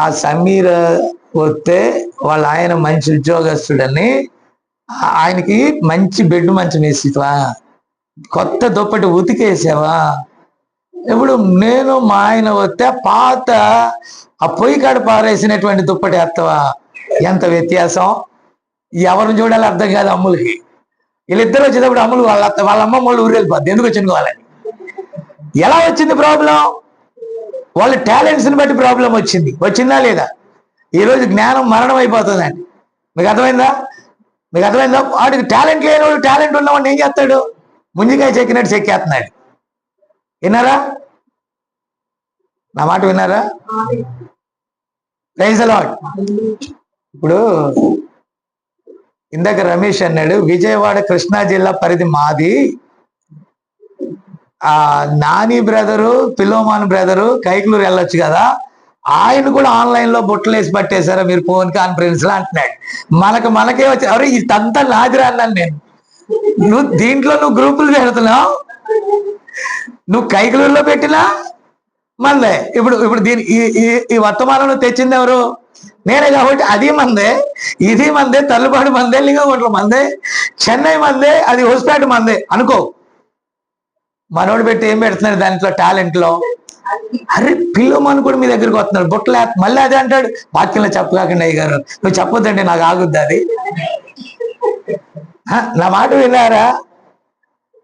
B: ఆ సమీర వస్తే వాళ్ళ ఆయన మంచి ఉద్యోగస్తుడని ఆయనకి మంచి బెడ్ మంచం వేసివా, కొత్త దుప్పటి ఉతికేసావా? ఇప్పుడు నేను మా ఆయన వస్తే పాత ఆ పొయ్యి కాడ పారేసినటువంటి దుప్పటి వేస్తావా? ఎంత వ్యత్యాసం! ఎవరిని చూడాలి అర్థం కాదు అమ్ములకి. వీళ్ళిద్దరు వచ్చేటప్పుడు అమ్ములు వాళ్ళ అమ్మ వాళ్ళు ఊరు వెళ్ళిపోద్ది, ఎందుకు వచ్చింది వాళ్ళని. ఎలా వచ్చింది ప్రాబ్లం? వాళ్ళ టాలెంట్స్ని బట్టి ప్రాబ్లం వచ్చిందా లేదా? ఈరోజు జ్ఞానం మరణం అయిపోతుందండి. మీకు అర్థమైందా? వాడికి టాలెంట్ లేనివాడు టాలెంట్ ఉన్నవాడిని ఏం చేస్తాడు? ముంజికాయ చెక్కినట్టు చెక్కేస్తున్నాడు. విన్నారా? నా మాట విన్నారా? Praise the Lord. ఇప్పుడు ఇందాక రమేష్ అన్నాడు, విజయవాడ కృష్ణా జిల్లా పరిధి మాది. Nani brother, Philemon brother Kaikaluru వెళ్ళొచ్చు కదా, ఆయన కూడా ఆన్లైన్ లో బుట్టలు వేసి పట్టేశారా మీరు ఫోన్ కాన్ఫరెన్స్ లో అంటున్నాడు. మనకే వచ్చి ఎవరు ఇదంతా నాదిరా అన్నాను నేను. దీంట్లో నువ్వు గ్రూపులు పెడుతున్నావు, నువ్వు కైకులూరులో పెట్టినా మందే. ఇప్పుడు దీని ఈ వర్తమానంలో తెచ్చింది ఎవరు? నేనే కాబట్టి అది మందే, ఇది మందే, తల్లుపాడు మందే, లింగంకోట్ల మందే, చెన్నై మందే, అది హోస్పేట మందే అనుకో. మనోడు పెట్టి ఏం పెడుతున్నాడు దాంట్లో టాలెంట్ లో? అరే పిల్లమని కూడా మీ దగ్గరికి వస్తున్నాడు బుట్టలే, మళ్ళీ అదే అంటాడు. వాక్యంలో చెప్పకాకండి అయ్య గారు, నువ్వు చెప్పొద్దండి, నాకు ఆగుద్ది అది. నా మాట విన్నారా?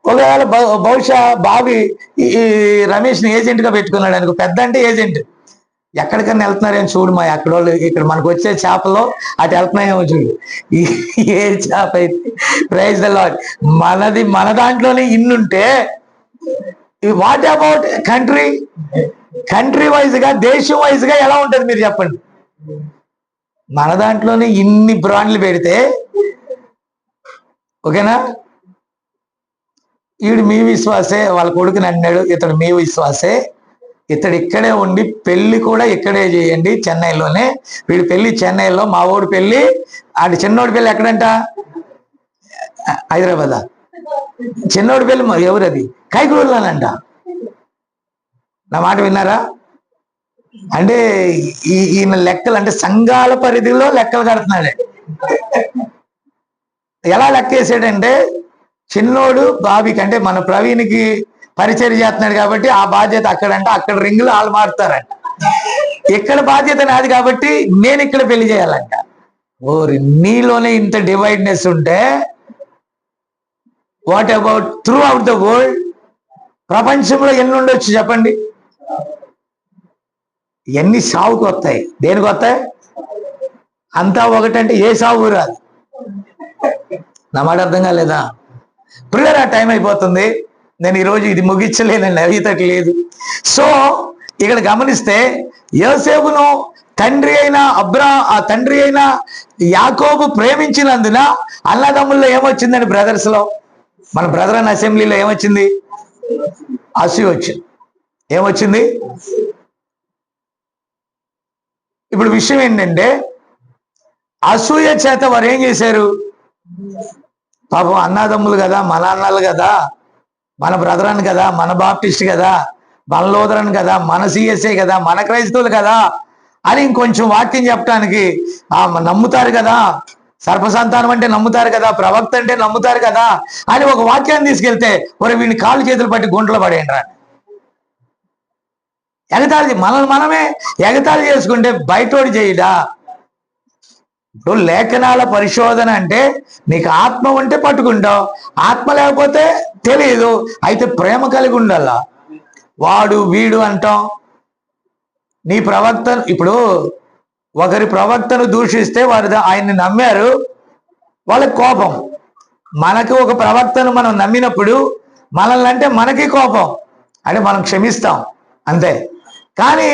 B: ఒకవేళ బహుశా బావి ఈ రమేష్ ని ఏజెంట్ గా పెట్టుకున్నాడు అనుకో, పెద్ద అంటే ఏజెంట్. ఎక్కడికన్నా వెళ్తున్నారేమో చూడు, మా అక్కడ వాళ్ళు ఇక్కడ మనకు వచ్చే చేపలో అటు వెళ్తున్నాయేమో చూడు. ఏ చేప అయితే ప్రైజ్ ది లార్డ్. మన దాంట్లోనే ఇన్నుంటే వాట్ అబౌట్ కంట్రీ వైజ్ గా, దేశం వైజ్ గా ఎలా ఉంటుంది మీరు చెప్పండి? మన దాంట్లోనే ఇన్ని బ్రాండ్లు పెడితే ఓకేనా? ఈడు మీ విశ్వాసే, వాళ్ళ కొడుకుని అన్నాడు, ఇతడు మీ విశ్వాసే, ఇతడు ఇక్కడే ఉండి పెళ్లి కూడా ఇక్కడే చేయండి చెన్నైలోనే. వీడి పెళ్లి చెన్నైలో, మా ఊడి పెళ్లి ఆడి చిన్నోడి పెళ్లి ఎక్కడంట? హైదరాబాద్. చిన్నోడి పెళ్లి ఎవరది? కైకులూరులోనంట. నా మాట విన్నారా? అంటే ఈయన లెక్కలు అంటే సంఘాల పరిధిలో లెక్కలు కడుతున్నాడు. ఎలా లెక్క వేసాడంటే, చిన్నోడు బాబీకి అంటే మన ప్రవీణ్కి పరిచయం చేస్తున్నాడు కాబట్టి ఆ బాధ్యత అక్కడంట, అక్కడ రింగులు వాళ్ళు మారుతారంట. ఇక్కడ బాధ్యత నాది కాబట్టి నేను ఇక్కడ పెళ్లి చేయాలంట. ఓరి నీలోనే ఇంత డివైడ్నెస్ ఉంటే what about through out the world? ప్రపంచంలో ఎన్ని ఉండొచ్చు చెప్పండి? ఎన్ని సావుకు వస్తాయి? దేనికి వస్తాయి? అంతా ఒకటంటే ఏ సాగు రాదు. నా మాట అర్థం కాలేదా? ప్రియులారా, టైం అయిపోతుంది. నేను ఈరోజు ఇది ముగించలేనండి, అవితకి లేదు. సో ఇక్కడ గమనిస్తే యోసేపును తండ్రి అయిన యాకోబు ప్రేమించినందున అన్నదమ్ముల్లో ఏమొచ్చిందండి? బ్రదర్స్ లో, మన బ్రదర్ అండ్ అసెంబ్లీలో ఏమొచ్చింది? అసూయ వచ్చింది. ఏమొచ్చింది? ఇప్పుడు విషయం ఏంటంటే, అసూయ చేత వారు ఏం చేశారు? పాపం అన్నాదమ్ములు కదా, మన అన్నలు కదా, మన బ్రదరన్ కదా, మన బాప్టిస్ట్ కదా, మన లోదరన్ కదా, మన సిఎస్ఏ కదా, మన క్రైస్తవులు కదా అని ఇంకొంచెం వాక్యం చెప్పడానికి నమ్ముతారు కదా, సర్పసంతానం అంటే నమ్ముతారు కదా, ప్రవక్త అంటే నమ్ముతారు కదా అని ఒక వాక్యాన్ని తీసుకెళ్తే వీడిని కాళ్ళు చేతులు పట్టి గుంటలు పడేయండి. ఎగతాళి మనల్ని మనమే ఎగతాళి చేసుకుంటే బయటోడు చేయడా? ఇప్పుడు లేఖనాల పరిశోధన అంటే నీకు ఆత్మ ఉంటే పట్టుకుంటావు, ఆత్మ లేకపోతే తెలియదు. అయితే ప్రేమ కలిగి ఉండాల. వాడు వీడు అంటాం. నీ ప్రవక్త, ఇప్పుడు ఒకరి ప్రవక్తను దూషిస్తే వారు ఆయన్ని నమ్మారు, వాళ్ళకి కోపం. మనకు ఒక ప్రవక్తను మనం నమ్మినప్పుడు మనల్ని అంటే మనకి కోపం, అంటే మనం క్షమిస్తాం అంతే. కానీ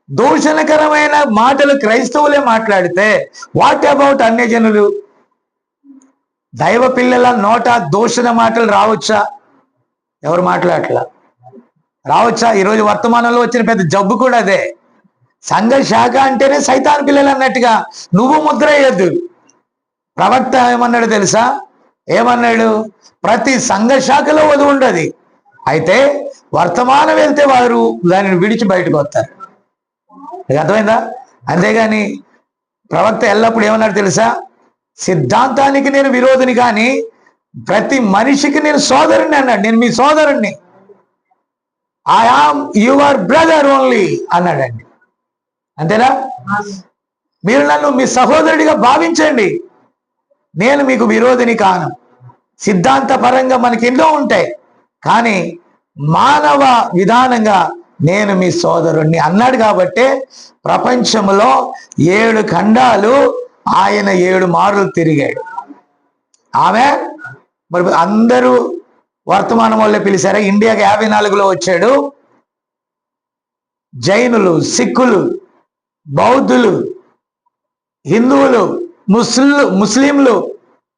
B: దూషణకరమైన మాటలు క్రైస్తవులే మాట్లాడితే వాట్ అబౌట్ అన్యజనులు? దైవ పిల్లల నోట దూషణ మాటలు రావచ్చా? ఎవరు మాట్లాడట్లా? రావచ్చా? ఈరోజు వర్తమానంలో వచ్చిన పెద్ద జబ్బు కూడా అదే. సంఘ శాఖ అంటేనే సైతాన్ పిల్లలు అన్నట్టుగా నువ్వు ముద్ర వేయద్దు. ప్రవక్త ఏమన్నాడు తెలుసా? ఏమన్నాడు? ప్రతి సంఘ శాఖలో వధువు ఉండదు, అయితే వర్తమానం వెళ్తే వారు దానిని విడిచి బయటకు వస్తారు. అర్థమైందా? అంతేగాని ప్రవక్త ఎల్లప్పుడు ఏమన్నాడు తెలుసా? సిద్ధాంతానికి నేను విరోధిని, కానీ ప్రతి మనిషికి నేను సోదరుణ్ణి అన్నాడు. నేను మీ సోదరుణ్ణి, I am your brother only అన్నాడండి. అంతేనా? మీరు నన్ను మీ సహోదరుడిగా భావించండి, నేను మీకు విరోధిని కాను. సిద్ధాంత పరంగా మనకి ఎన్నో ఉంటాయి, కానీ మానవ విధానంగా నేను మీ సోదరుణ్ణి అన్నాడు. కాబట్టి ప్రపంచంలో 7 ఖండాలు ఆయన 7 మార్లు తిరిగాడు. ఆమె మరి అందరూ వర్తమానం వల్లే పిలిచారా? ఇండియాకి 54లో వచ్చాడు. జైనులు, సిక్కులు, బౌద్ధులు, హిందువులు, ముస్లింలు,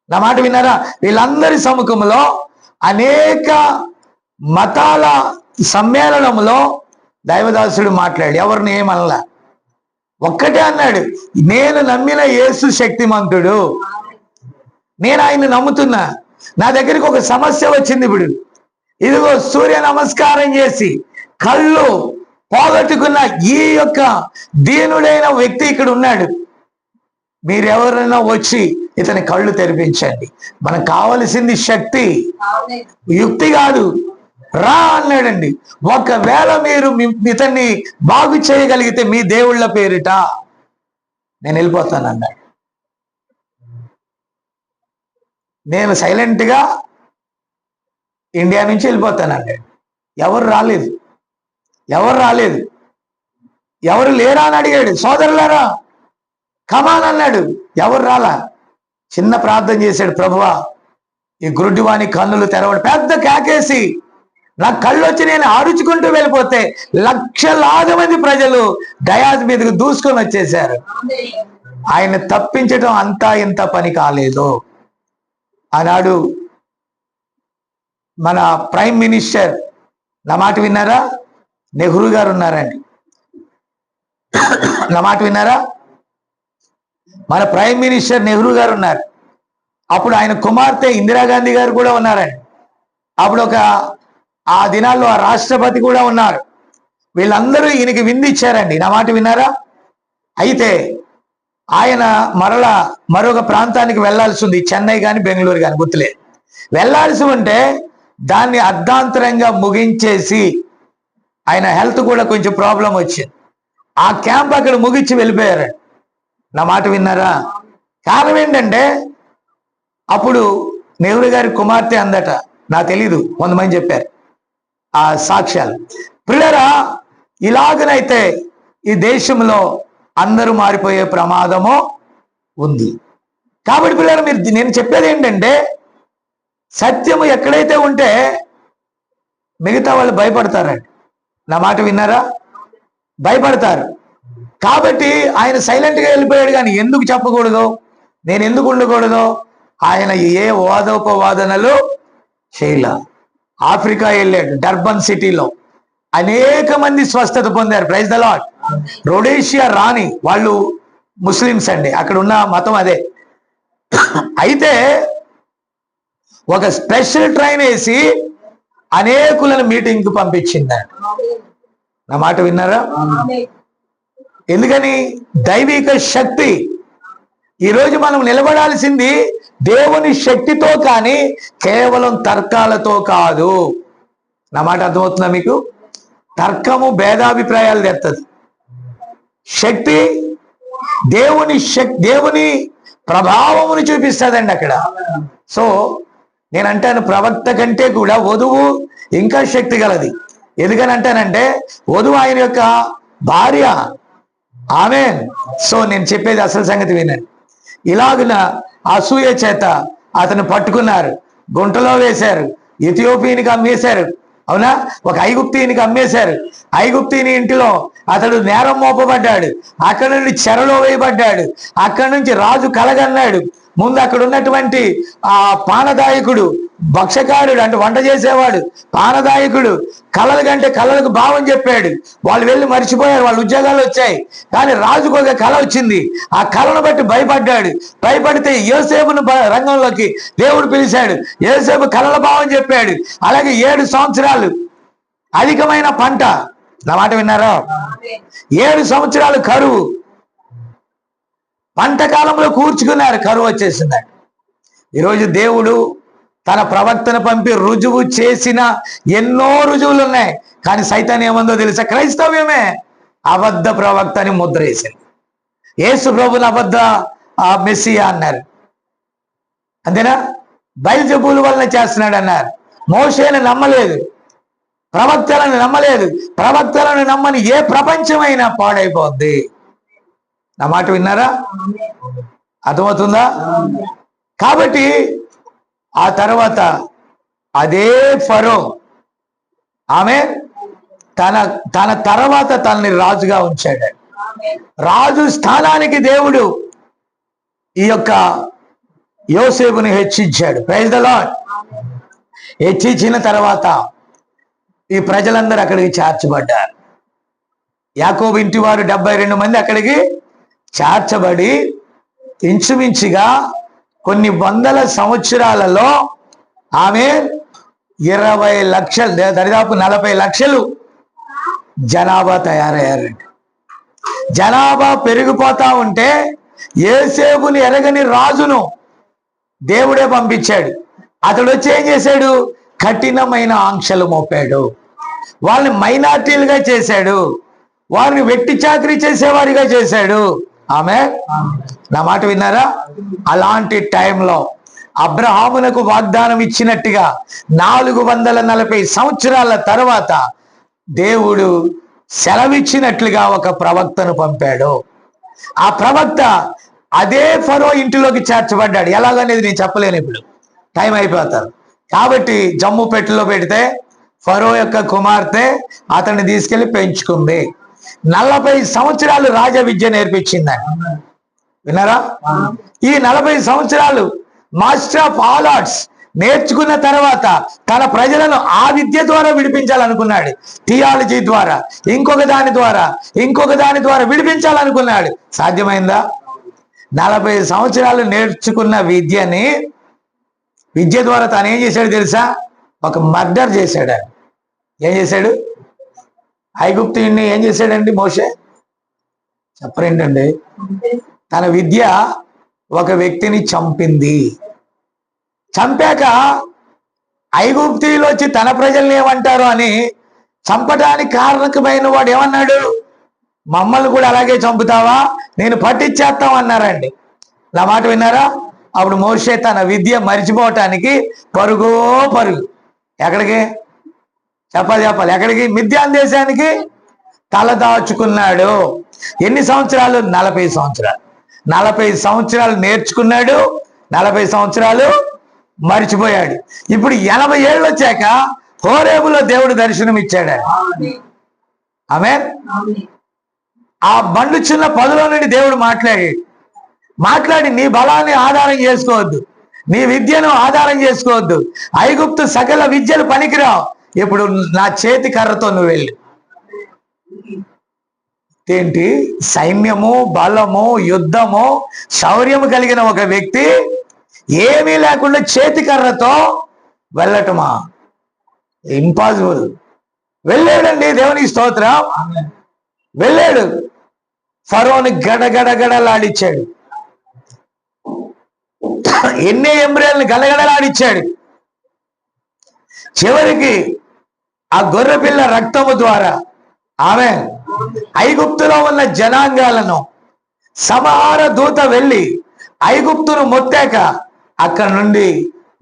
B: నా మాట విన్నారా? వీళ్ళందరి సముఖంలో అనేక మతాల సమ్మేళనంలో దైవదాసుడు మాట్లాడు. ఎవరిని ఏమనలా, ఒక్కటే అన్నాడు, నేను నమ్మిన యేసు శక్తిమంతుడు, నేను ఆయన్ని నమ్ముతున్నా. నా దగ్గరికి ఒక సమస్య వచ్చింది. ఇప్పుడు ఇదిగో సూర్య నమస్కారం చేసి కళ్ళు పోగొట్టుకున్న ఈ యొక్క దీనుడైన వ్యక్తి ఇక్కడ ఉన్నాడు, మీరెవరైనా వచ్చి ఇతని కళ్ళు తెరిపించండి. మనకు కావలసింది శక్తి, యుక్తి కాదు. రా అన్నాడండి. ఒకవేళ మీరు ఇతన్ని బాగు చేయగలిగితే మీ దేవుళ్ళ పేరిట నేను వెళ్ళిపోతాను అన్నాడు. నేను సైలెంట్గా ఇండియా నుంచి వెళ్ళిపోతాను అన్నాడు. ఎవరు రాలేదు, ఎవరు రాలేదు. ఎవరు లేరా అని అడిగాడు. సోదరులారా కమాన్ అన్నాడు. ఎవరు రాలా. చిన్న ప్రార్థన చేశాడు, ప్రభువా ఈ గురుడివాని కన్నులు తెరవడు. పెద్ద కేకేసి నా కళ్ళు వచ్చి నేను ఆరుచుకుంటూ వెళ్ళిపోతే లక్షలాది మంది ప్రజలు డయాస్ మీదకు దూసుకొని వచ్చేశారు. ఆయన తప్పించడం అంతా ఇంత పని కాలేదు. ఆనాడు మన ప్రైమ్ మినిస్టర్, నా మాట విన్నారా? నెహ్రూ గారు ఉన్నారండి. నా మాట విన్నారా? మన ప్రైమ్ మినిస్టర్ నెహ్రూ గారు ఉన్నారు. అప్పుడు ఆయన కుమార్తె ఇందిరాగాంధీ గారు కూడా ఉన్నారండి. అప్పుడు ఆ దినాల్లో ఆ రాష్ట్రపతి కూడా ఉన్నారు. వీళ్ళందరూ ఈయనకి విందిచ్చారండి. నా మాట విన్నారా? అయితే ఆయన మరొక ప్రాంతానికి వెళ్లాల్సి ఉంది, చెన్నై కానీ బెంగళూరు కానీ గుర్తులేదు. వెళ్లాల్సి ఉంటే దాన్ని అర్ధాంతరంగా ముగించేసి, ఆయన హెల్త్ కూడా కొంచెం ప్రాబ్లం వచ్చింది, ఆ క్యాంప్ అక్కడ ముగించి వెళ్ళిపోయారు. నా మాట విన్నారా? కారణం ఏంటంటే అప్పుడు నెహ్రూ గారి కుమార్తె అందట, నాకు తెలీదు, కొంతమంది చెప్పారు ఆ సాక్ష్యాలు. ప్రియులారా, ఇలాగనైతే ఈ దేశంలో అందరూ మారిపోయే ప్రమాదము ఉంది. కాబట్టి పిల్లలు నేను చెప్పేది ఏంటంటే, సత్యము ఎక్కడైతే ఉంటే మిగతా వాళ్ళు భయపడతారండి. నా మాట విన్నారా? భయపడతారు. కాబట్టి ఆయన సైలెంట్గా వెళ్ళిపోయాడు. కానీ ఎందుకు చెప్పకూడదు, నేను ఎందుకు ఉండకూడదు? ఆయన ఏ వాదోపవాదనలు చేయలా. ఆఫ్రికా వెళ్ళాడు, డర్బన్ సిటీలో అనేక మంది స్వస్థత పొందారు. Praise the Lord. రొడేషియా రాణి, వాళ్ళు ముస్లిమ్స్ అండి, అక్కడ ఉన్న మతం అదే. అయితే ఒక స్పెషల్ ట్రైన్ వేసి అనేకులను మీటింగ్కి పంపించిందండి. నా మాట విన్నారా? ఎందుకని? దైవిక శక్తి. ఈరోజు మనం నిలబడాల్సింది దేవుని శక్తితో కానీ కేవలం తర్కాలతో కాదు. నా మాట అర్థమవుతుందా మీకు? తర్కము భేదాభిప్రాయాలు తెస్తుంది. శక్తి దేవుని ప్రభావమును చూపిస్తుందండి అక్కడ. సో నేను అంటాను, ప్రవక్త కంటే కూడా వధువు ఇంకా శక్తి గలది. ఎందుకని అంటానంటే, వధువు ఆయన యొక్క భార్య. ఆమేన్. సో నేను చెప్పేది అసలు సంగతి వినండి. ఇలాగున అసూయ చేత అతను పట్టుకున్నారు, గుంటలో వేశారు, ఇథియోపియన్కి అమ్మేశారు. అవునా? ఒక ఐగుప్తీయునికి అమ్మేశారు. ఐగుప్తీయుని ఇంటిలో అతడు నేరం మోపబడ్డాడు. అక్కడి నుండి చెరలో వేయబడ్డాడు. అక్కడి నుంచి రాజు కలగన్నాడు. ముందు అక్కడ ఉన్నటువంటి ఆ పానదాయకుడు, భక్షకారుడు అంటే వంట చేసేవాడు, పానదాయకుడు కళల కంటే కళలకు భావం చెప్పాడు. వాళ్ళు వెళ్ళి మర్చిపోయారు, వాళ్ళ ఉద్యోగాలు వచ్చాయి. కానీ రాజుకు ఒక కళ వచ్చింది. ఆ కళను బట్టి భయపడ్డాడు. భయపడితే యోసేపును రంగంలోకి దేవుడు పిలిచాడు. యోసేపు కళల భావం చెప్పాడు. అలాగే 7 సంవత్సరాలు అధికమైన పంట. నా మాట విన్నారా? 7 సంవత్సరాలు కరువు. పంట కాలంలో కూర్చుకున్నారు, కరువు వచ్చేసిందండి. ఈరోజు దేవుడు తన ప్రవక్తను పంపి రుజువు చేసిన ఎన్నో రుజువులు ఉన్నాయి. కానీ సైతాన్ ఏమందో తెలుసా? క్రైస్తవ్యమే అబద్ధ ప్రవక్త అని ముద్ర వేసింది. యేసు ప్రభుని అబద్ధ మెస్సియా అన్నారు. అంతేనా? బయల్జెబూలు వలన చేస్తున్నాడు అన్నారు. మోషేను నమ్మలేదు, ప్రవక్తలను నమ్మలేదు. ప్రవక్తలను నమ్మని ఏ ప్రపంచమైనా పాడైపోద్ది. నా మాట విన్నారా? అర్థమవుతుందా? కాబట్టి ఆ తర్వాత అదే ఫరో ఆమె తన తర్వాత తనని రాజుగా ఉంచాడు. రాజు స్థానానికి దేవుడు ఈ యొక్క యోసేపుని హెచ్చించాడు. Praise the Lord. హెచ్చించిన తర్వాత ఈ ప్రజలందరూ అక్కడికి చేర్చబడ్డారు. యాకోబు ఇంటి వారు 72 మంది అక్కడికి చేర్చబడి ఇంచుమించుగా కొన్ని వందల సంవత్సరాలలో ఆమె 20 లక్షలు, దరిదాపు 40 లక్షలు జనాభా తయారయ్యారండి. జనాభా పెరిగిపోతా ఉంటే యోసేపుని ఎరగని రాజును దేవుడే పంపించాడు. అతడు వచ్చి ఏం చేశాడు? కఠినమైన ఆంక్షలు మోపాడు. వాళ్ళని మైనార్టీలుగా చేశాడు. వారిని వెట్టి చాకరీ చేసేవారిగా చేశాడు. ఆమె నా మాట విన్నారా? అలాంటి టైంలో అబ్రహామునకు వాగ్దానం ఇచ్చినట్టుగా 440 సంవత్సరాల తర్వాత దేవుడు సెలవిచ్చినట్లుగా ఒక ప్రవక్తను పంపాడు. ఆ ప్రవక్త అదే ఫరో ఇంటిలోకి చేర్చబడ్డాడు. ఎలాగనేది నేను చెప్పలేను, ఇప్పుడు టైం అయిపోతారు. కాబట్టి జమ్ము పెట్టెలో పెడితే ఫరో యొక్క కుమార్తె అతన్ని తీసుకెళ్లి పెంచుకుంది. 40 సంవత్సరాలు రాజ విద్య నేర్పించిందండి. విన్నారా? ఈ 40 సంవత్సరాలు మాస్టర్ ఆఫ్ ఆల్ ఆర్ట్స్ నేర్చుకున్న తర్వాత తన ప్రజలను ఆ విద్య ద్వారా విడిపించాలనుకున్నాడు. థియాలజీ ద్వారా, ఇంకొక దాని ద్వారా విడిపించాలనుకున్నాడు. సాధ్యమైందా? 40 సంవత్సరాలు నేర్చుకున్న విద్య ద్వారా తాను ఏం చేశాడు తెలుసా? ఒక మర్డర్ చేశాడు. ఏం చేశాడు? ఐగుప్తుని ఏం చేశాడండి మోషే? చెప్పరేంటండి? తన విద్య ఒక వ్యక్తిని చంపింది. చంపాక ఐగుప్తీయులు వచ్చి తన ప్రజల్ని ఏమంటారు అని చంపడానికి కారణకమైన వాడు ఏమన్నాడు? మమ్మల్ని కూడా అలాగే చంపుతావా, నేను పట్టించేస్తాం అన్నారండి. నా మాట విన్నారా? అప్పుడు మోషే తన విద్య మరిచిపోవటానికి పరుగు. ఎక్కడికి? చెప్పాలి. ఎక్కడికి? మిద్యాన్ దేశానికి తలదాచుకున్నాడు. ఎన్ని సంవత్సరాలు? 40 సంవత్సరాలు. 40 సంవత్సరాలు నేర్చుకున్నాడు, 40 సంవత్సరాలు మరిచిపోయాడు. ఇప్పుడు 80 ఏళ్ళు వచ్చాక హోరేబులో దేవుడు దర్శనం ఇచ్చాడు. ఆమేన్. ఆ బండు చిన్న పొదలో నుండి దేవుడు మాట్లాడి నీ బలాన్ని ఆధారం చేసుకోవద్దు, నీ విద్యను ఆధారం చేసుకోవద్దు. ఐగుప్తు సకల విద్యలు పనికిరావు, ఇప్పుడు నా చేతి కర్రతో నువ్వు వెళ్ళి. ఏంటి? సైన్యము, బలము, యుద్ధము, శౌర్యము కలిగిన ఒక వ్యక్తి ఏమీ లేకుండా చేతి కర్రతో వెళ్ళటమా? ఇంపాసిబుల్. వెళ్ళాడండి, దేవునికి స్తోత్రం. వెళ్ళాడు, ఫరోని గడగడగడలాడిచ్చాడు, ఎన్ని ఎంబ్రేల్ని గడగడలాడిచ్చాడు. చివరికి ఆ గొర్రె పిల్ల రక్తము ద్వారా ఆమె ఐగుప్తులో ఉన్న జనాంగాలను సంహార దూత వెళ్ళి ఐగుప్తును మొత్తాక అక్కడ నుండి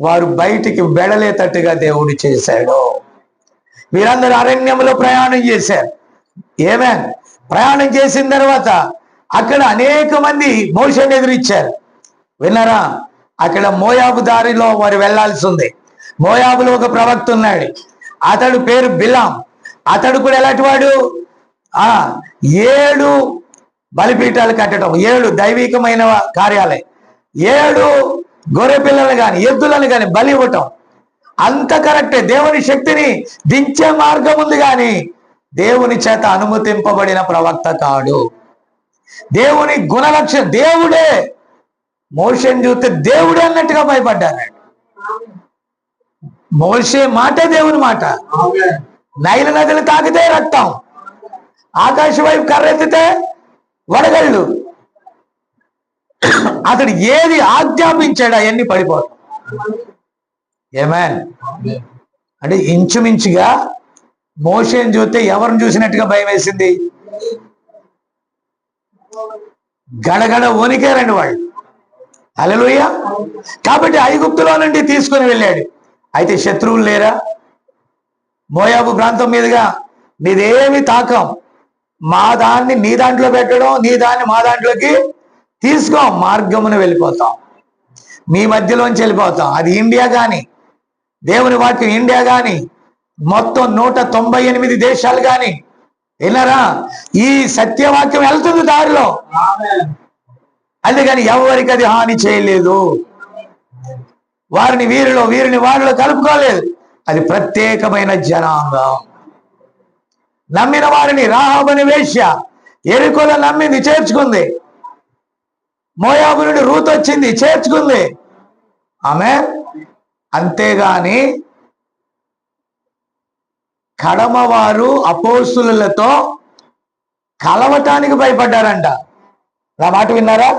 B: వారు బయటికి వెడలేటట్టుగా దేవుడు చేశాడు. వీరందరూ అరణ్యంలో ప్రయాణం చేశారు. ఏమేన్ ప్రయాణం చేసిన తర్వాత అక్కడ అనేక మంది మోషేని ఎదురిచ్చారు. విన్నారా? అక్కడ మోయాబు దారిలో వారు వెళ్లాల్సి ఉంది. మోయాబులో ఒక ప్రవక్త ఉన్నాడు, అతడు పేరు బిలాం. అతడు కూడా ఎలాంటి వాడు? 7 బలిపీఠాలు కట్టడం, 7 దైవికమైన కార్యాలే, 7 గొర్రె పిల్లలు కానీ ఎద్దులను కానీ బలి ఇవ్వటం, అంత కరెక్టే. దేవుని శక్తిని దించే మార్గం ఉంది, కానీ దేవుని చేత అనుమతింపబడిన ప్రవక్త కాడు. దేవుని గుణలక్షణం దేవుడే. మోషేని చూస్తే దేవుడే అన్నట్టుగా భయపడ్డారు. మోషే మాటే దేవుని మాట. నైలు నదులు తాకితే రక్తం, ఆకాశం వైపు కర్రెత్తితే వడగళ్ళు. అతడు ఏది ఆజ్ఞాపించాడు అవన్నీ పడిపోతాం. ఏమేన్ అంటే ఇంచుమించుగా మోషేని చూస్తే ఎవరిని చూసినట్టుగా భయం వేసింది? గడగడ వణికారండి వాళ్ళు. హల్లెలూయా. కాబట్టి ఐగుప్తులో నుండి తీసుకుని వెళ్ళాడు. అయితే శత్రువులు లేరా? మోయాబు ప్రాంతం మీదుగా మీదేమి తాకం, మా దాన్ని నీ దాంట్లో పెట్టడం, నీ దాన్ని మా దాంట్లోకి తీసుకో, మార్గమును వెళ్ళిపోతాం, మీ మధ్యలోంచి వెళ్ళిపోతాం. అది ఇండియా కానీ, దేవుని వాక్యం ఇండియా కానీ, మొత్తం 198 దేశాలు కానీ. విన్నారా? ఈ సత్యవాక్యం వెళ్తుంది దారిలో, అందుకని ఎవరికి అది హాని చేయలేదు. వారిని వీరిలో, వీరిని వారిలో కలుపుకోలేదు. అది ప్రత్యేకమైన జనాంగం. నమ్మిన వారిని రాహాబని వేశ్య యెరికోలో నమ్మింది, చేర్చుకుంది. మోయాబు నుండి రూత్ వచ్చింది, చేర్చుకుంది ఆమె. అంతేగాని కడమవారు అపోస్తులతో కలవటానికి భయపడ్డారంట. నా మాట విన్నారా?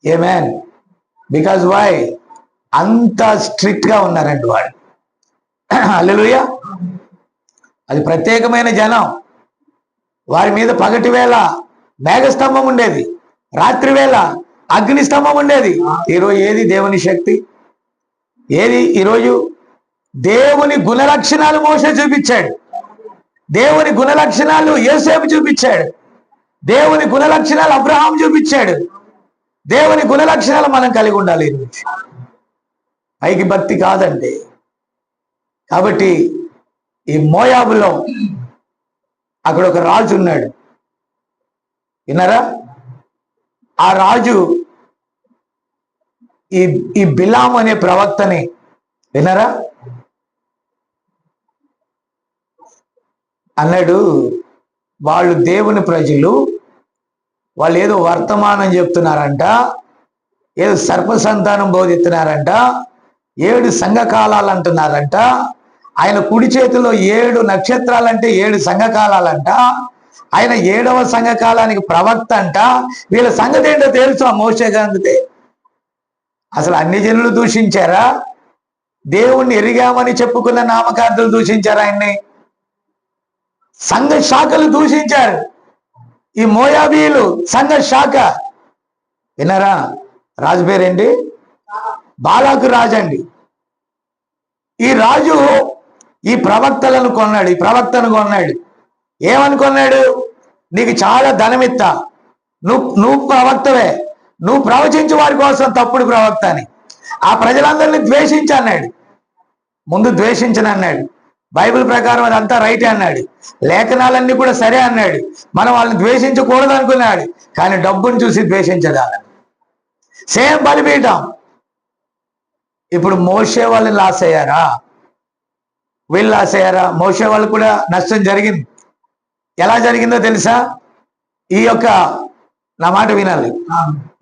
B: ఏమేన్. Because why? అంత స్ట్రిక్ట్ గా ఉన్నారంట వాడు. హల్లెలూయా. అది ప్రత్యేకమైన జనం. వారి మీద పగటి వేళ మేఘస్తంభం ఉండేది, రాత్రి వేళ అగ్ని స్తంభం ఉండేది. ఈరోజు ఏది దేవుని శక్తి? ఏది ఈరోజు? దేవుని గుణలక్షణాలు మోషే చూపించాడు, దేవుని గుణలక్షణాలు యోసేపు చూపించాడు, దేవుని గుణలక్షణాలు అబ్రహాం చూపించాడు. దేవుని గుణలక్షణాలు మనం కలిగి ఉండాలి. పైకి భక్తి కాదండి. కాబట్టి ఈ మోయాబులో అక్కడ ఒక రాజు ఉన్నాడు. విన్నారా? ఆ రాజు ఈ బిలాం అనే ప్రవక్తని, విన్నారా, అన్నాడు, వాళ్ళు దేవుని ప్రజలు, వాళ్ళు ఏదో వర్తమానం చెప్తున్నారంట, ఏదో సర్పసంతానం బోధిస్తున్నారంట, 7 సంఘకాలాలు అంటున్నారంట, ఆయన కుడి చేతిలో 7 నక్షత్రాలంటే 7 సంఘకాలాలంట, ఆయన 7వ సంఘకాలానికి ప్రవక్త అంట. వీళ్ళ సంగతి ఏంటో తెలుసు ఆ మోషే సంగతి. అసలు అన్ని జనులు దూషించారా? దేవుణ్ణి ఎరిగామని చెప్పుకున్న నామకార్థులు దూషించారా? ఆయన్ని సంఘ శాఖలు దూషించారు. ఈ మోయాబీలు సంఘ శాఖ. విన్నారా? రాజు పేరేంటి? బాలాకు రాజు అండి. ఈ రాజు ఈ ప్రవక్తలను కొన్నాడు, ఈ ప్రవక్తను కొన్నాడు. ఏమని కొన్నాడు? నీకు చాలా ధనమిత్తా, నువ్వు ప్రవక్తవే, నువ్వు ప్రవచించు వారి కోసం తప్పుడు ప్రవక్త అని. ఆ ప్రజలందరినీ ద్వేషించి అన్నాడు. ముందు ద్వేషించను అన్నాడు, బైబిల్ ప్రకారం అదంతా రైటే అన్నాడు, లేఖనాలన్నీ కూడా సరే అన్నాడు. మనం వాళ్ళని ద్వేషించకూడదు అనుకున్నాడు, కానీ డబ్బును చూసి ద్వేషించదా. సేమ్ బలిపీఠం, ఇప్పుడు మోషే వాళ్ళు లాస్ అయ్యారా? వీళ్ళు లాస్ అయ్యారా? మోషే వాళ్ళు కూడా నష్టం జరిగింది. ఎలా జరిగిందో తెలుసా? ఈ యొక్క, నా మాట వినాలి,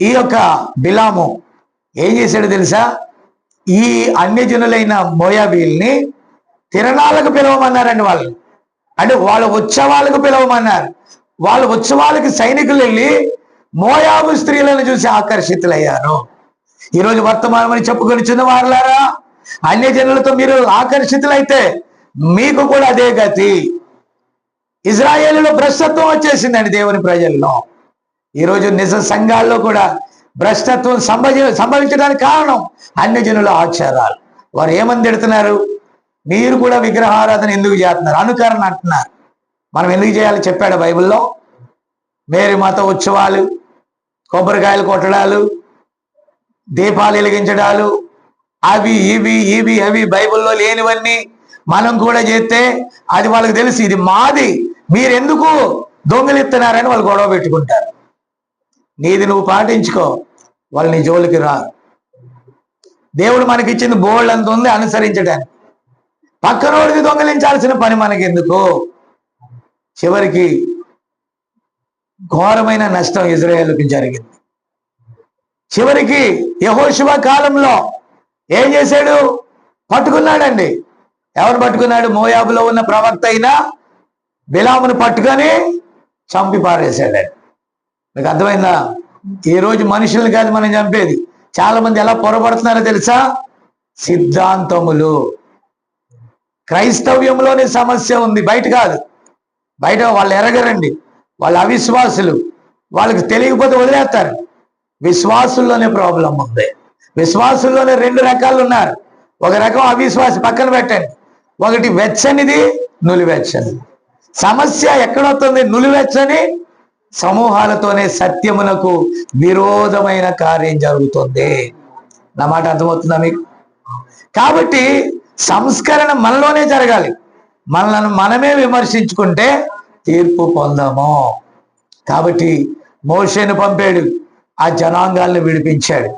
B: ఈ యొక్క బిలాము ఏం చేశాడు తెలుసా? ఈ అన్యజనులైన మోయాబీల్ని తిరణాలకు పిలవమన్నారండి. వాళ్ళు అంటే వాళ్ళ ఉత్సవాలకు పిలవమన్నారు. వాళ్ళ ఉత్సవాలకు సైనికులు వెళ్ళి మోయాబు స్త్రీలను చూసి ఆకర్షితులయ్యారు. ఈరోజు వర్తమానం అని చెప్పుకొని చిన్న వారులారా, అన్యజనులతో మీరు ఆకర్షితులైతే మీకు కూడా అదే గతి. ఇజ్రాయేలులో భ్రష్టత్వం వచ్చేసిందండి దేవుని ప్రజల్లో. ఈరోజు నిజ సంఘాల్లో కూడా భ్రష్టత్వం సంభవించడానికి కారణం అన్యజనుల ఆచారాలు. వారు ఏమని తిడుతున్నారు? మీరు కూడా విగ్రహారాధన ఎందుకు చేస్తున్నారు? అనుకరణ అంటున్నారు. మనం ఎందుకు చేయాలి చెప్పాడు బైబిల్లో. మేరీ మాత ఉత్సవాలు, కొబ్బరికాయలు కొట్టడాలు, దీపాలు వెలిగించడాలు, అవి ఇవి బైబిల్లో లేనివన్నీ మనం కూడా చేస్తే అది వాళ్ళకి తెలిసి ఇది మాది, మీరెందుకు దొంగలిస్తున్నారని వాళ్ళు గొడవ పెట్టుకుంటారు. నీది నువ్వు పాటించుకో, వాళ్ళు నీ జోలికి రా. దేవుడు మనకిచ్చింది బోల్డ్ అంత ఉంది అనుసరించడానికి. పక్కనోడికి దొంగలించాల్సిన పని మనకెందుకు? చివరికి ఘోరమైన నష్టం ఇజ్రాయేలుకి జరిగింది. చివరికి యెహోషువ కాలంలో ఏం చేశాడు? పట్టుకున్నాడండి. ఎవరు పట్టుకున్నాడు? మోయాబులో ఉన్న ప్రవక్త అయిన బిలామును పట్టుకొని చంపి పారేశాడండి. మీకు అర్థమైందా? ఈరోజు మనుషుల్ని కాదు మనం చంపేది. చాలా మంది ఎలా పొరపడుతున్నారో తెలుసా? సిద్ధాంతములు. క్రైస్తవ్యంలోనే సమస్య ఉంది, బయట కాదు. బయట వాళ్ళు ఎరగరండి, వాళ్ళు అవిశ్వాసులు, వాళ్ళకి తెలియకపోతే వదిలేస్తారు. విశ్వాసుల్లోనే ప్రాబ్లం ఉంది. విశ్వాసుల్లోనే రెండు రకాలు ఉన్నారు. ఒక రకం అవిశ్వాసి, పక్కన పెట్టండి. ఒకటి వెచ్చనిది, నులివెచ్చనిది. సమస్య ఎక్కడొస్తుంది? నులివెచ్చని సమూహాలతోనే సత్యమునకు విరోధమైన కార్యం జరుగుతుంది. నా మాట అర్థమవుతుందా మీకు? కాబట్టి సంస్కరణ మనలోనే జరగాలి. మనలను మనమే విమర్శించుకుంటే తీర్పు పొందాము. కాబట్టి మోషేను పంపాడు, ఆ జనాంగాలను విడిపించాడు.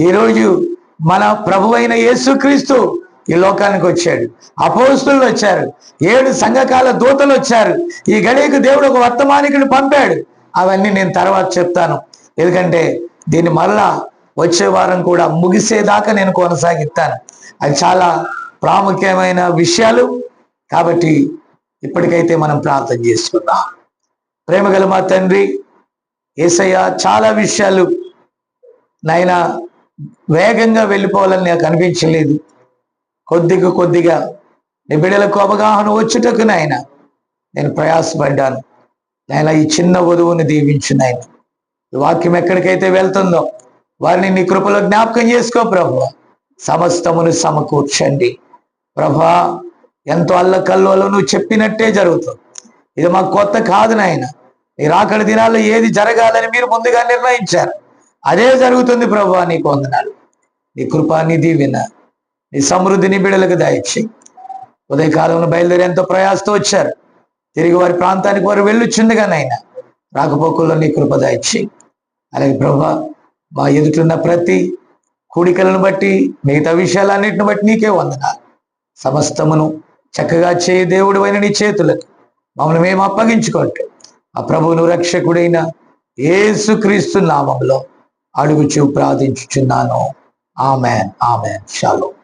B: ఈరోజు మన ప్రభువైన యేసుక్రీస్తు ఈ లోకానికి వచ్చాడు. అపోస్తులు వచ్చారు, 7 సంఘకాల దూతలు వచ్చారు. ఈ గడియకు దేవుడు ఒక వర్తమానికుని పంపాడు. అవన్నీ నేను తర్వాత చెప్తాను, ఎందుకంటే దీన్ని మరలా వచ్చే వారం కూడా ముగిసేదాకా నేను కొనసాగిస్తాను. అది చాలా ప్రాముఖ్యమైన విషయాలు. కాబట్టి ఇప్పటికైతే మనం ప్రార్థన చేసుకుందాం. ప్రేమగల మా తండ్రి యేసయ్య, చాలా విషయాలు నాయన వేగంగా వెళ్ళిపోవాలని నాకు అనిపించలేదు. కొద్దిగా నీ బిడ్డలకు అవగాహన వచ్చుటకు నాయన నేను ప్రయాసపడ్డాను. నాయన ఈ చిన్న వధువుని దీవించు నాయన. ఈ వాక్యం ఎక్కడికైతే వెళ్తుందో వారిని నీ కృపలో జ్ఞాపకం చేసుకో ప్రభువా. సమస్తమును సమకూర్చండి ప్రభా. ఎంతో అల్లకల్లోలో నువ్వు చెప్పినట్టే జరుగుతుంది. ఇది మాకు కొత్త కాదు నాయన. ఈ రాకడి దినాల్లో ఏది జరగాలని మీరు ముందుగా నిర్ణయించారు, అదే జరుగుతుంది ప్రభువా. నీకు వందనాలు. నీ కృపా, నీ దీవెన, నీ సమృద్ధిని బిడ్డలకు దయచేయి. ఉదయకాలంలో బయలుదేరి ఎంతో ప్రయాసతో వచ్చారు. తిరిగి వారి ప్రాంతానికి వారు వెళ్ళొచ్చుందిగా నాయన రాకపోకల్లో నీ కృప దయచేయి. అలాగే ప్రభువా, మా ఎదుటిన్న ప్రతి కూడికలను బట్టి, మిగతా విషయాలన్నిటిని బట్టి నీకే వందనాలు. సమస్తమును చక్కగా చేయి దేవుడు అయిన నీ చేతులకు మమ్మల్ని మేము అప్పగించుకుంటూ ఆ ప్రభువును రక్షకుడైన యేసుక్రీస్తు నామములో అడుగుచూ ప్రార్థించుచున్నాను. Amen, amen. షాలోమ్.